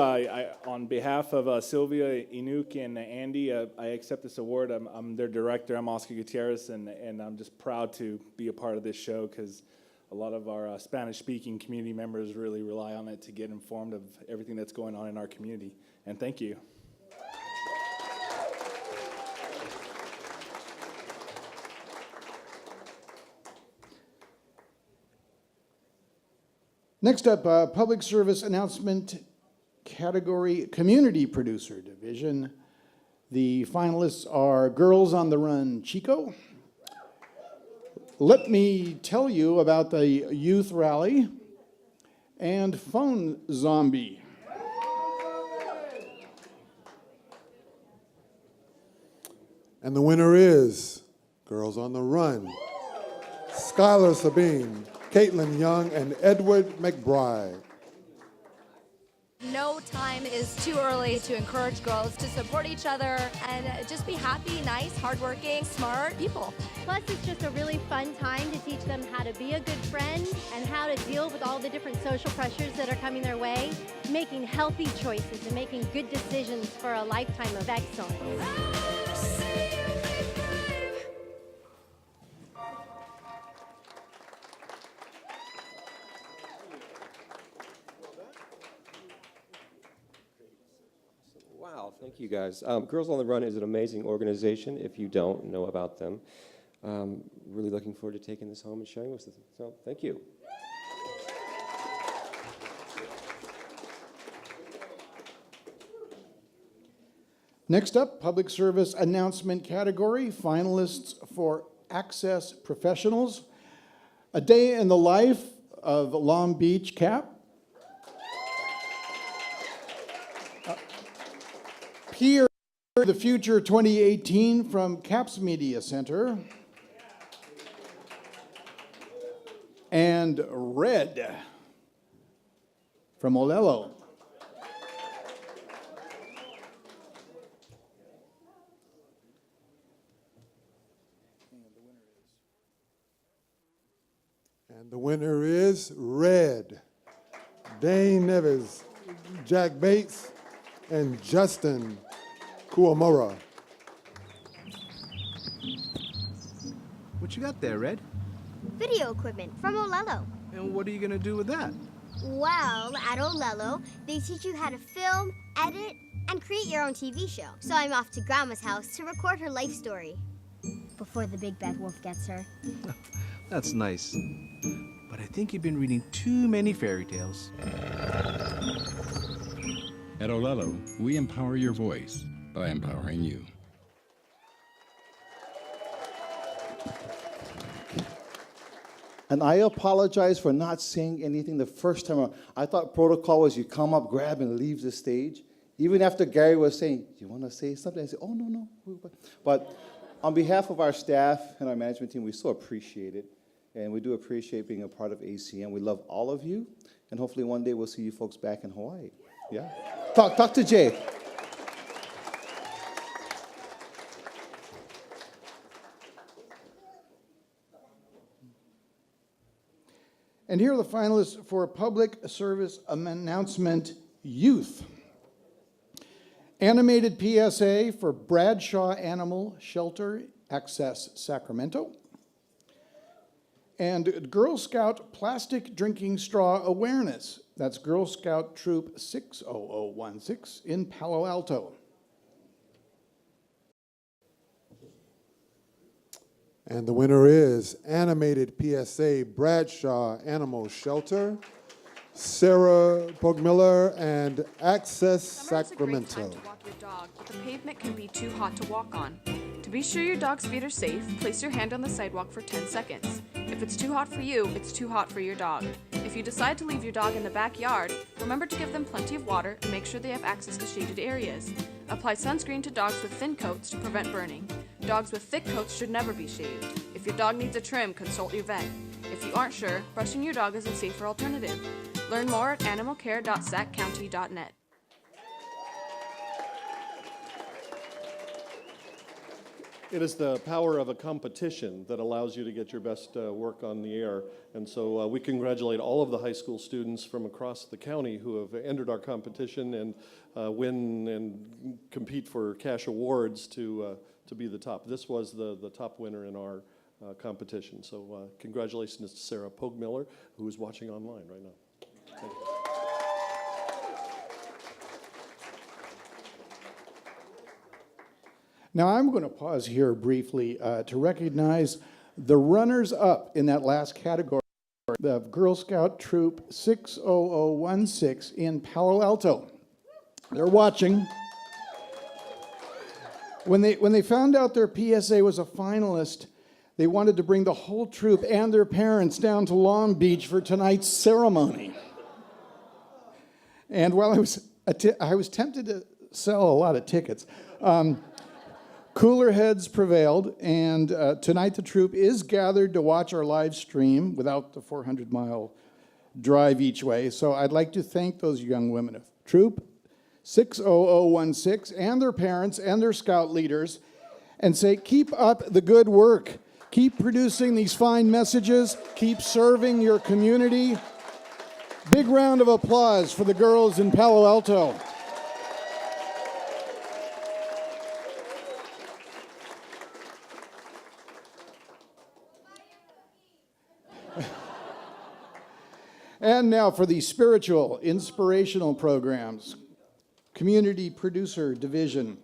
On behalf of Sylvia, Enoch, and Andy, I accept this award. I'm their director. I'm Oscar Gutierrez, and I'm just proud to be a part of this show because a lot of our Spanish-speaking community members really rely on it to get informed of everything that's going on in our community. And thank you. Next up, public service announcement category, Community Producer Division. The finalists are Girls on the Run Chico. Let Me Tell You About the Youth Rally, and Phone Zombie. And the winner is Girls on the Run, Skylar Sabine, Caitlin Young, and Edward McBride. No time is too early to encourage girls to support each other and just be happy, nice, hardworking, smart people. Plus, it's just a really fun time to teach them how to be a good friend and how to deal with all the different social pressures that are coming their way, making healthy choices and making good decisions for a lifetime of excellence. Wow, thank you guys. Girls on the Run is an amazing organization if you don't know about them. Really looking forward to taking this home and sharing with them. So thank you. Next up, public service announcement category, finalists for Access Professionals. A Day in the Life of Long Beach Cap. Peer the Future 2018 from CAPS Media Center. And Red from Olelo. And the winner is Red. Dane Neves, Jack Bates, and Justin Kuamura. What you got there, Red? Video equipment from Olelo. And what are you going to do with that? Well, at Olelo, they teach you how to film, edit, and create your own TV show. So I'm off to Grandma's house to record her life story before the big bad wolf gets her. That's nice. But I think you've been reading too many fairy tales. At Olelo, we empower your voice by empowering you. And I apologize for not saying anything the first time around. I thought protocol was you come up, grab, and leave the stage. Even after Gary was saying, do you want to say something? I said, oh, no. But on behalf of our staff and our management team, we so appreciate it. And we do appreciate being a part of ACM. We love all of you. And hopefully one day we'll see you folks back in Hawaii. Yeah? Talk to Jay. And here are the finalists for public service announcement youth. Animated PSA for Bradshaw Animal Shelter, Access, Sacramento. And Girl Scout Plastic Drinking Straw Awareness. That's Girl Scout Troop 60016 in Palo Alto. And the winner is Animated PSA Bradshaw Animal Shelter, Sarah Pogmiller, and Access Sacramento. To walk your dog, but the pavement can be too hot to walk on. To be sure your dog's feet are safe, place your hand on the sidewalk for 10 seconds. If it's too hot for you, it's too hot for your dog. If you decide to leave your dog in the backyard, remember to give them plenty of water and make sure they have access to shaded areas. Apply sunscreen to dogs with thin coats to prevent burning. Dogs with thick coats should never be shaved. If your dog needs a trim, consult your vet. If you aren't sure, brushing your dog is a safer alternative. Learn more at animalcare.saccounty.net. It is the power of a competition that allows you to get your best work on the air. And so we congratulate all of the high school students from across the county who have entered our competition and win and compete for cash awards to be the top. This was the top winner in our competition. So congratulations to Sarah Pogmiller, who is watching online right now. Thank you. Now, I'm going to pause here briefly to recognize the runners-up in that last category, the Girl Scout Troop 60016 in Palo Alto. They're watching. When they found out their PSA was a finalist, they wanted to bring the whole troop and their parents down to Long Beach for tonight's ceremony. And while I was tempted to sell a lot of tickets, cooler heads prevailed, and tonight the troop is gathered to watch our live stream without the 400-mile drive each way. So I'd like to thank those young women of Troop 60016 and their parents and their scout leaders and say, keep up the good work. Keep producing these fine messages. Keep serving your community. Big round of applause for the girls in Palo Alto. And now for the spiritual, inspirational programs. Community Producer Division.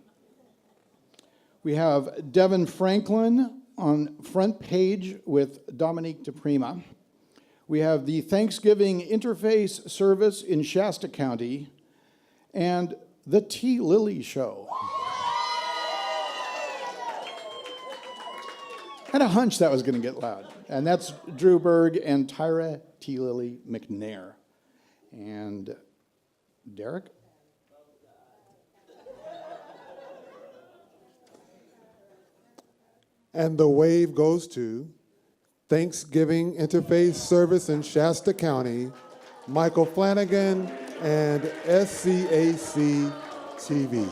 We have Devin Franklin on front page with Dominique DePrima. We have the Thanksgiving Interface Service in Shasta County and the T. Lily Show. I had a hunch that was going to get loud. And that's Drew Berg and Tyra T. Lily McNair. And Derek? And the wave goes to Thanksgiving Interface Service in Shasta County, Michael Flanagan and SCAC TV.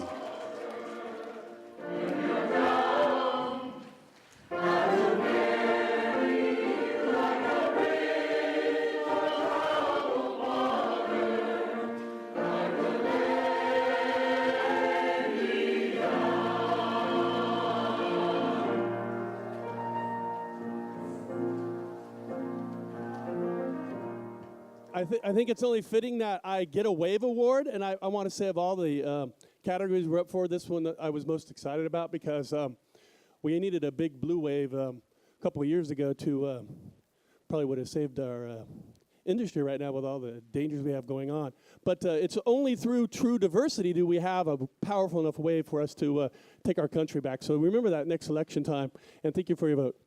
I think it's only fitting that I get a WAVE award, and I want to say of all the categories we're up for, this one that I was most excited about because we needed a big blue wave a couple of years ago to probably would have saved our industry right now with all the dangers we have going on. But it's only through true diversity do we have a powerful enough wave for us to take our country back. So remember that next election time, and thank you for your vote.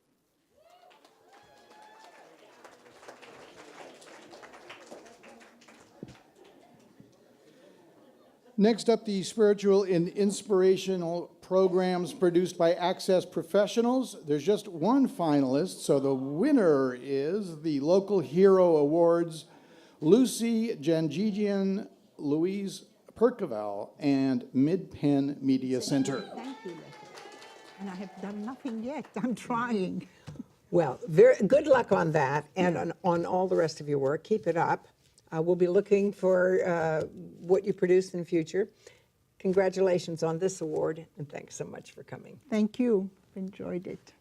Next up, the spiritual and inspirational programs produced by Access Professionals. There's just one finalist, so the winner is the Local Hero Awards, Lucy Janjigian, Louise Percival, and Mid-Penn Media Center. Thank you, Leslie. And I have done nothing yet. I'm trying. Well, very good luck on that and on all the rest of your work. Keep it up. We'll be looking for what you produce in the future. Congratulations on this award, and thanks so much for coming. Thank you. Enjoyed it.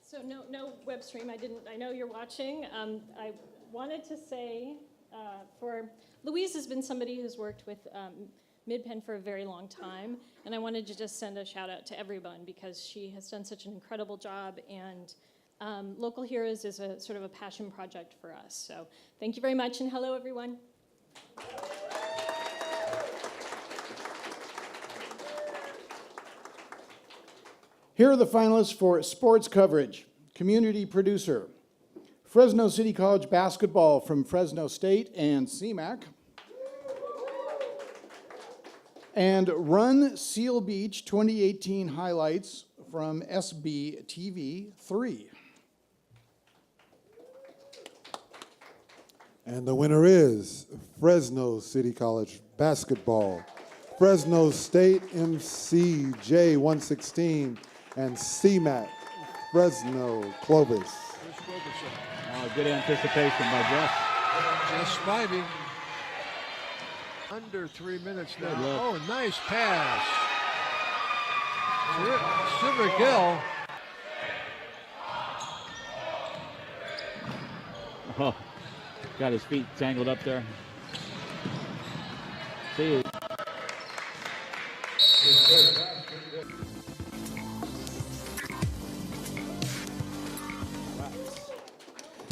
So no web stream. I know you're watching. I wanted to say for Louise has been somebody who's worked with Mid-Penn for a very long time, and I wanted to just send a shout out to everyone because she has done such an incredible job, and Local Heroes is a sort of a passion project for us. So thank you very much, and hello everyone. Here are the finalists for sports coverage. Community producer, Fresno City College basketball from Fresno State and CMAC. And Run Seal Beach 2018 highlights from SB TV 3. And the winner is Fresno City College basketball, Fresno State MCJ 116, and CMAC Fresno Clovis. Good anticipation by Jeff. Just Spivey. Under 3 minutes now. Oh, nice pass. Silvergill. Oh, got his feet tangled up there. See it.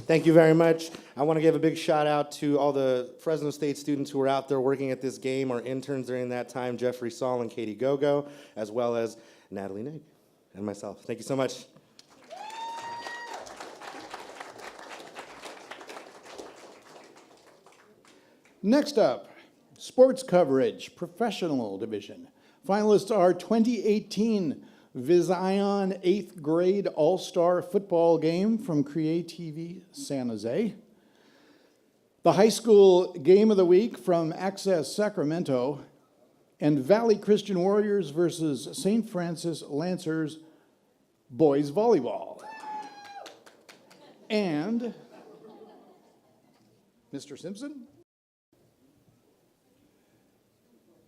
Thank you very much. I want to give a big shout out to all the Fresno State students who were out there working at this game, our interns during that time, Jeffrey Saul and Katie Gogo, as well as Natalie Neg and myself. Thank you so much. Next up, sports coverage, professional division. Finalists are 2018 Vizion 8th grade all-star football game from Create TV San Jose. The high school game of the week from Access Sacramento, and Valley Christian Warriors versus St. Francis Lancers boys volleyball. And Mr. Simpson?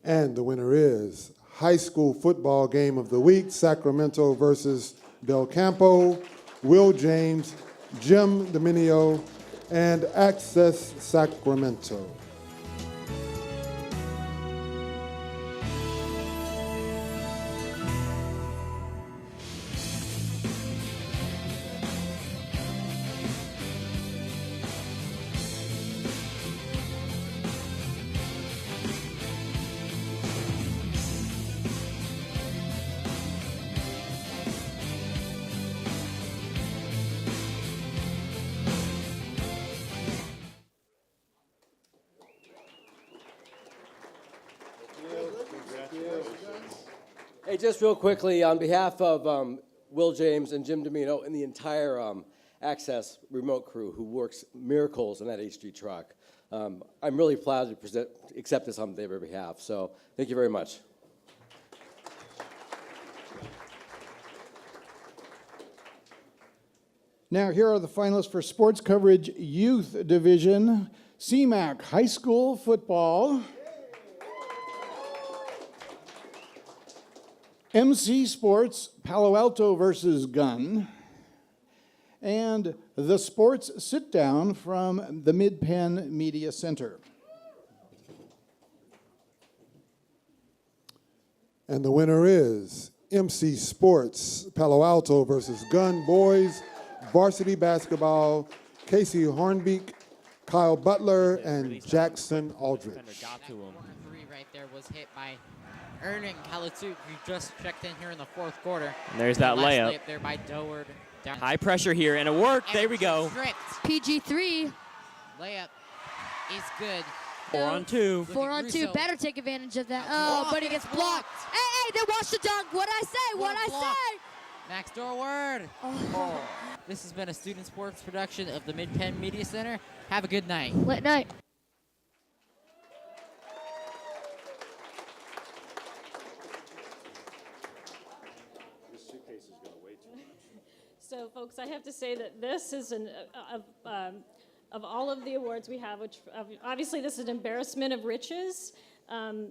And the winner is high school football game of the week, Sacramento versus Del Campo, Will James, Jim Dominio, and Access Sacramento. Hey, just real quickly, on behalf of Will James and Jim Domino and the entire Access remote crew who works miracles in that H3 truck, I'm really proud to accept this on their behalf. So thank you very much. Now, here are the finalists for Sports Coverage Youth Division. CMAC High School Football. MC Sports Palo Alto versus Gunn. And the Sports Sit Down from the Mid-Penn Media Center. And the winner is MC Sports Palo Alto versus Gunn Boys Varsity Basketball, Casey Hornbeek, Kyle Butler, and Jackson Aldridge. Got to him. Three right there was hit by Erning Kalatuk, who just checked in here in the fourth quarter. And there's that layup. There by Doward. High pressure here, and it worked. There we go. PG3. Layup is good. 4 on 2. 4 on 2. Better take advantage of that. Oh, but he gets blocked. Hey, they watched the dunk. What'd I say? What'd I say? Max Dorward. Oh. This has been a student sports production of the Mid-Penn Media Center. Have a good night. Late night. So, folks, I have to say that this is of all of the awards we have, which obviously this is an embarrassment of riches.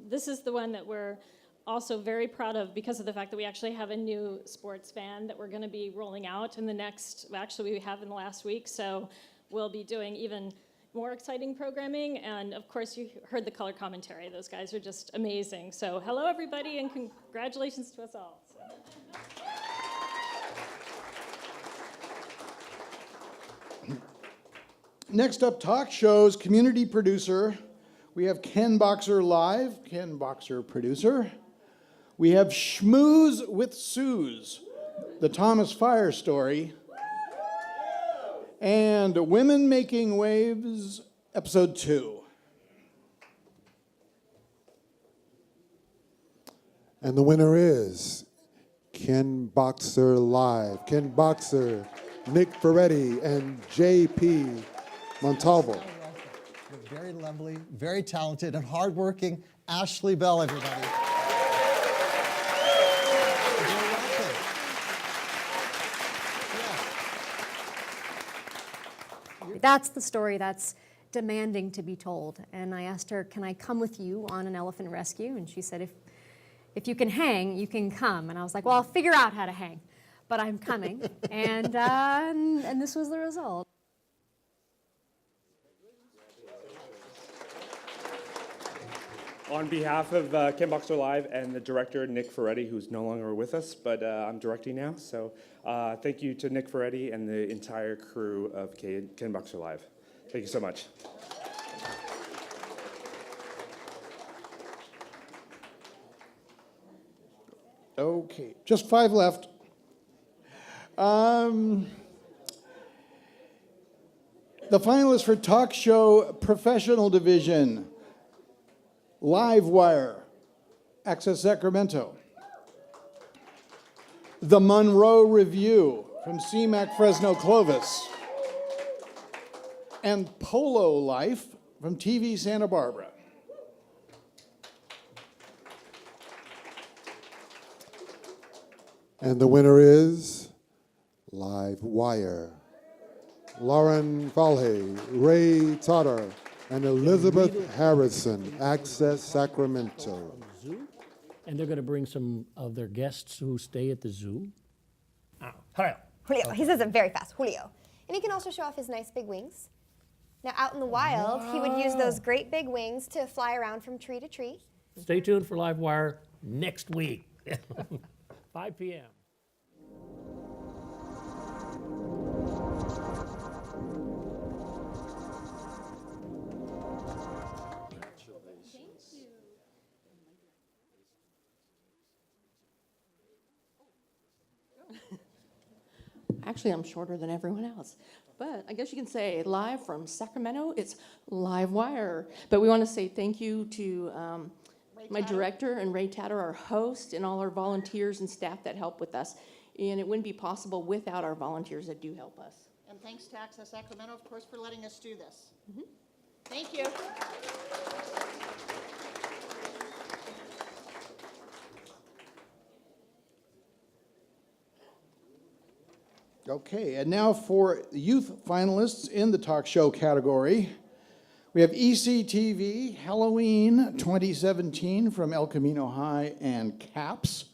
This is the one that we're also very proud of because of the fact that we actually have a new sports van that we're going to be rolling out in the next, actually we have in the last week, so we'll be doing even more exciting programming, and of course you heard the color commentary. Those guys are just amazing. So hello everybody, and congratulations to us all. Next up, talk shows, community producer. We have Ken Boxer live, Ken Boxer producer. We have Schmooze with Suze, the Thomas Fire story. And Women Making Waves, Episode 2. And the winner is Ken Boxer Live. Ken Boxer, Nick Ferretti, and J.P. Montalvo. Very lovely, very talented, and hardworking Ashley Bell, everybody. That's the story that's demanding to be told. And I asked her, can I come with you on an elephant rescue? And she said, if you can hang, you can come. And I was like, well, I'll figure out how to hang, but I'm coming. and this was the result. On behalf of Ken Boxer Live and the director, Nick Ferretti, who's no longer with us, but I'm directing now. So thank you to Nick Ferretti and the entire crew of Ken Boxer Live. Thank you so much. Okay, just 5 left. The finalists for Talk Show Professional Division, Livewire, Access Sacramento. The Monroe Review from CMAC Fresno Clovis. And Polo Life from TV Santa Barbara. And the winner is Livewire. Lauren Falhey, Ray Totter, and Elizabeth Harrison, Access Sacramento. And they're going to bring some of their guests who stay at the zoo. Julio. He says it very fast. Julio. And he can also show off his nice big wings. Now, out in the wild, he would use those great big wings to fly around from tree to tree. Stay tuned for Livewire next week, 5 p.m. Actually, I'm shorter than everyone else. But I guess you can say live from Sacramento, it's Livewire. But we want to say thank you to my director and Ray Tatter, our host, and all our volunteers and staff that help with us. And it wouldn't be possible without our volunteers that do help us. And thanks to Access Sacramento, of course, for letting us do this. Thank you. Okay, and now for youth finalists in the talk show category. We have ECTV Halloween 2017 from El Camino High and CAPS.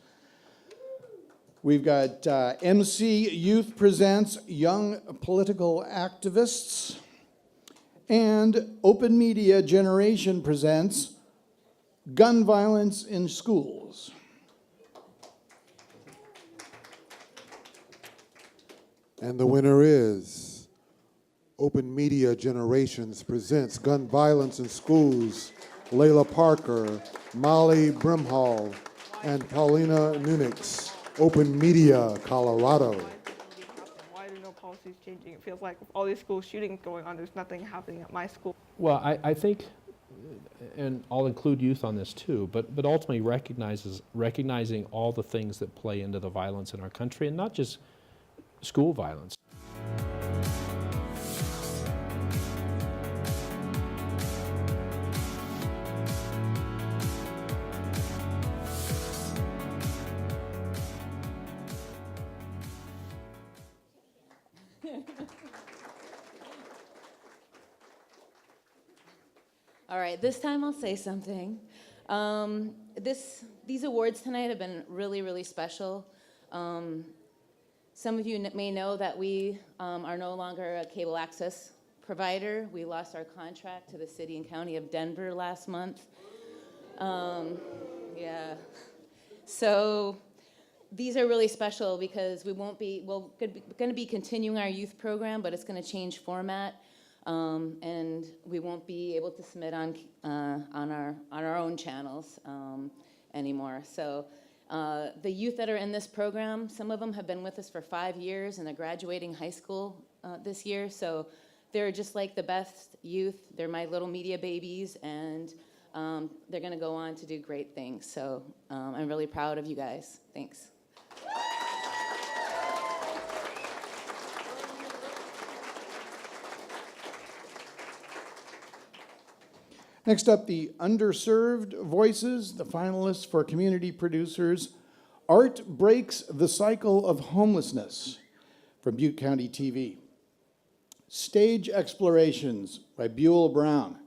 We've got MC Youth Presents Young Political Activists. And Open Media Generation presents Gun Violence in Schools. And the winner is Open Media Generations presents Gun Violence in Schools, Layla Parker, Molly Brimhall, and Paulina Nunix, Open Media, Colorado. Why are no policies changing? It feels like with all these school shootings going on, there's nothing happening at my school. Well, I think, and I'll include youth on this too, but ultimately recognizing all the things that play into the violence in our country, and not just school violence. All right, this time I'll say something. These awards tonight have been really, really special. Some of you may know that we are no longer a cable access provider. We lost our contract to the city and county of Denver last month. Yeah. So these are really special because we're going to be continuing our youth program, but it's going to change format. And we won't be able to submit on our own channels anymore. So the youth that are in this program, some of them have been with us for 5 years and they're graduating high school this year. So they're just like the best youth. They're my little media babies, and they're going to go on to do great things. So I'm really proud of you guys. Thanks. Next up, the underserved voices, the finalists for community producers. Art Breaks the Cycle of Homelessness from Butte County TV. Stage Explorations by Buell Brown.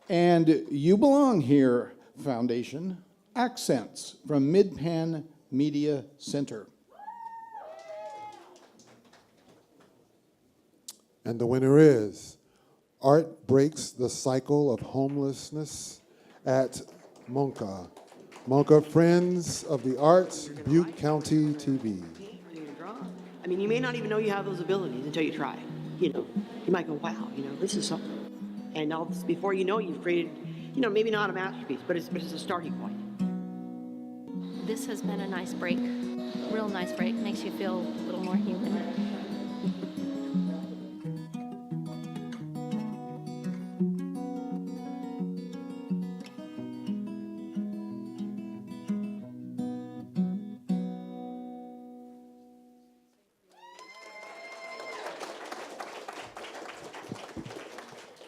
And You Belong Here Foundation, Accents from Mid-Penn Media Center. And the winner is Art Breaks the Cycle of Homelessness at Monca. Monca Friends of the Arts, Butte County TV. I mean, you may not even know you have those abilities until you try. You know, you might go, wow, you know, this is something. And all this, before you know it, you've created, you know, maybe not a masterpiece, but it's a starting point. This has been a nice break, real nice break. Makes you feel a little more human.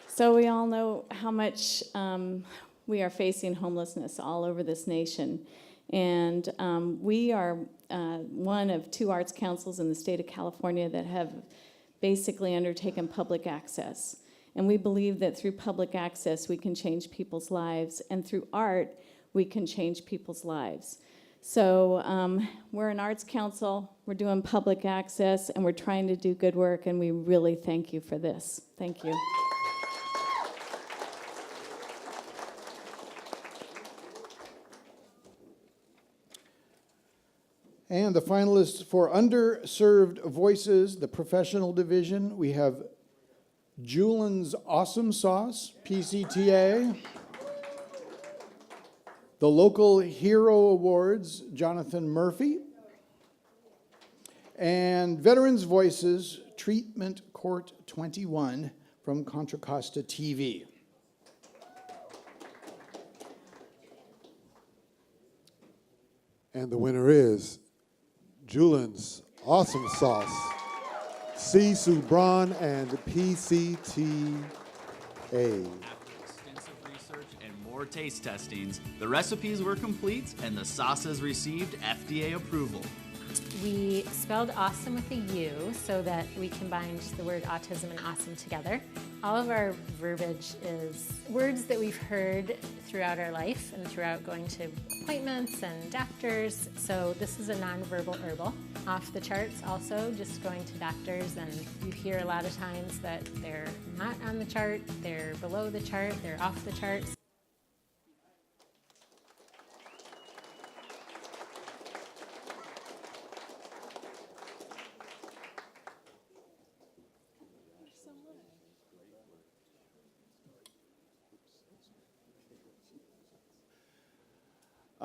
So we all know how much we are facing homelessness all over this nation. And we are one of 2 arts councils in the state of California that have basically undertaken public access. And we believe that through public access, we can change people's lives. And through art, we can change people's lives. So we're an arts council, we're doing public access, and we're trying to do good work. And we really thank you for this. Thank you. And the finalists for Underserved Voices, the professional division, we have Julian's Awesome Sauce, PCTA. The Local Hero Awards, Jonathan Murphy. And Veterans Voices, Treatment Court 21 from Contra Costa TV. And the winner is Julian's Awesome Sauce, C. Subran and PCTA. Extensive research and more taste testings, the recipes were complete and the sauces received FDA approval. We spelled awesome with a U so that we combined the word autism and awesome together. All of our verbiage is words that we've heard throughout our life and throughout going to appointments and doctors. So this is a nonverbal herbal. Off the charts also, just going to doctors, and you hear a lot of times that they're not on the chart, they're below the chart, they're off the charts.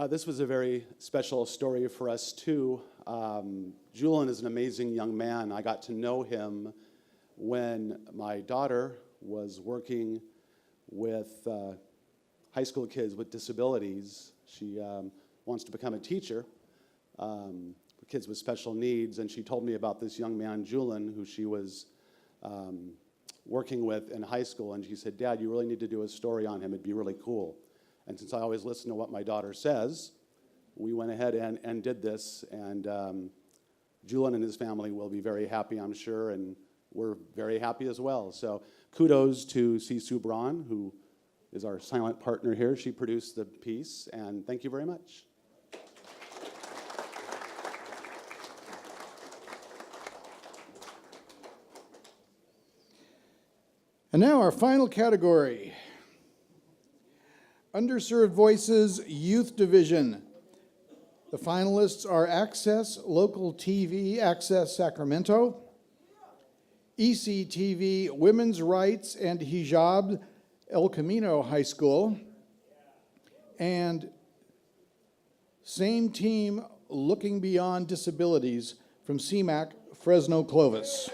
This was a very special story for us, too. Julian is an amazing young man. I got to know him when my daughter was working with high school kids with disabilities. She wants to become a teacher for kids with special needs, and she told me about this young man, Julian, who she was working with in high school, and she said, "Dad, you really need to do a story on him. It'd be really cool." And since I always listen to what my daughter says, we went ahead and did this. And Julian and his family will be very happy, I'm sure, and we're very happy as well. So kudos to C. Subran, who is our silent partner here. She produced the piece, and thank you very much. And now our final category. Underserved Voices Youth Division. The finalists are Access Local TV, Access Sacramento, ECTV Women's Rights and Hijab El Camino High School, and Same Team Looking Beyond Disabilities from CMAC, Fresno Clovis.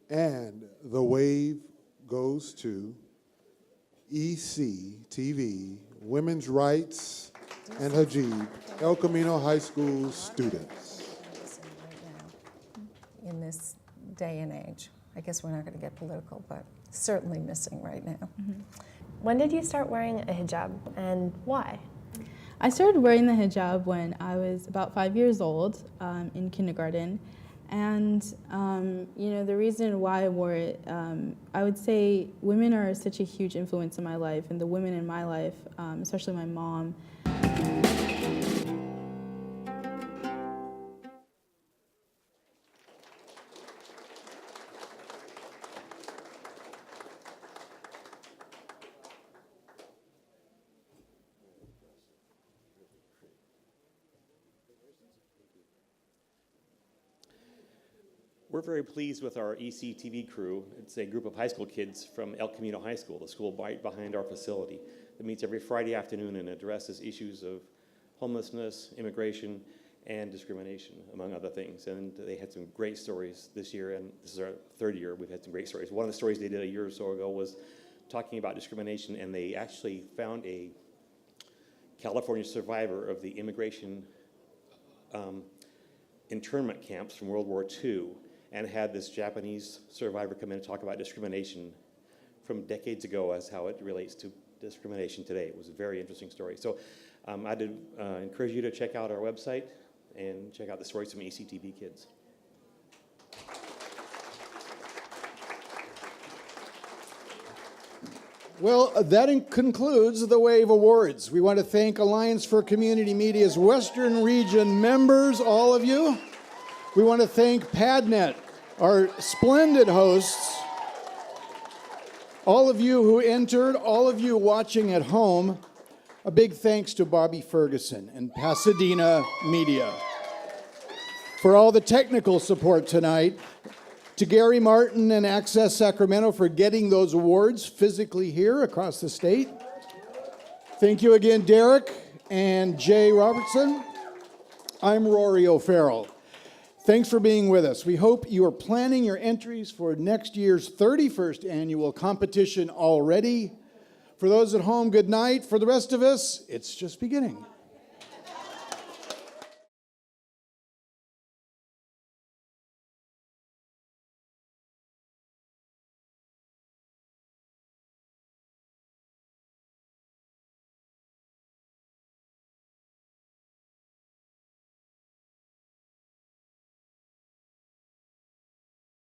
And the wave goes to ECTV, Women's Rights and Hajib, El Camino High School students. In this day and age. I guess we're not going to get political, but certainly missing right now. When did you start wearing a hijab and why? I started wearing the hijab when I was about 5 years old in kindergarten. And, you know, the reason why I wore it, I would say women are such a huge influence in my life, and the women in my life, especially my mom. We're very pleased with our ECTV crew. It's a group of high school kids from El Camino High School, the school right behind our facility, that meets every Friday afternoon and addresses issues of homelessness, immigration, and discrimination, among other things. And they had some great stories this year, and this is our third year. We've had some great stories. One of the stories they did a year or so ago was talking about discrimination, and they actually found a California survivor of the immigration internment camps from World War II, and had this Japanese survivor come in and talk about discrimination from decades ago as how it relates to discrimination today. It was a very interesting story. So I'd encourage you to check out our website and check out the stories from ECTV kids. Well, that concludes the WAVE Awards. We want to thank Alliance for Community Media's Western Region members, all of you. We want to thank PadNet, our splendid hosts, all of you who entered, all of you watching at home. A big thanks to Bobby Ferguson and Pasadena Media for all the technical support tonight. To Gary Martin and Access Sacramento for getting those awards physically here across the state. Thank you again, Derek and Jay Robertson. I'm Rory O'Farrell. Thanks for being with us. We hope you are planning your entries for next year's 31st annual competition already. For those at home, good night. For the rest of us, it's just beginning.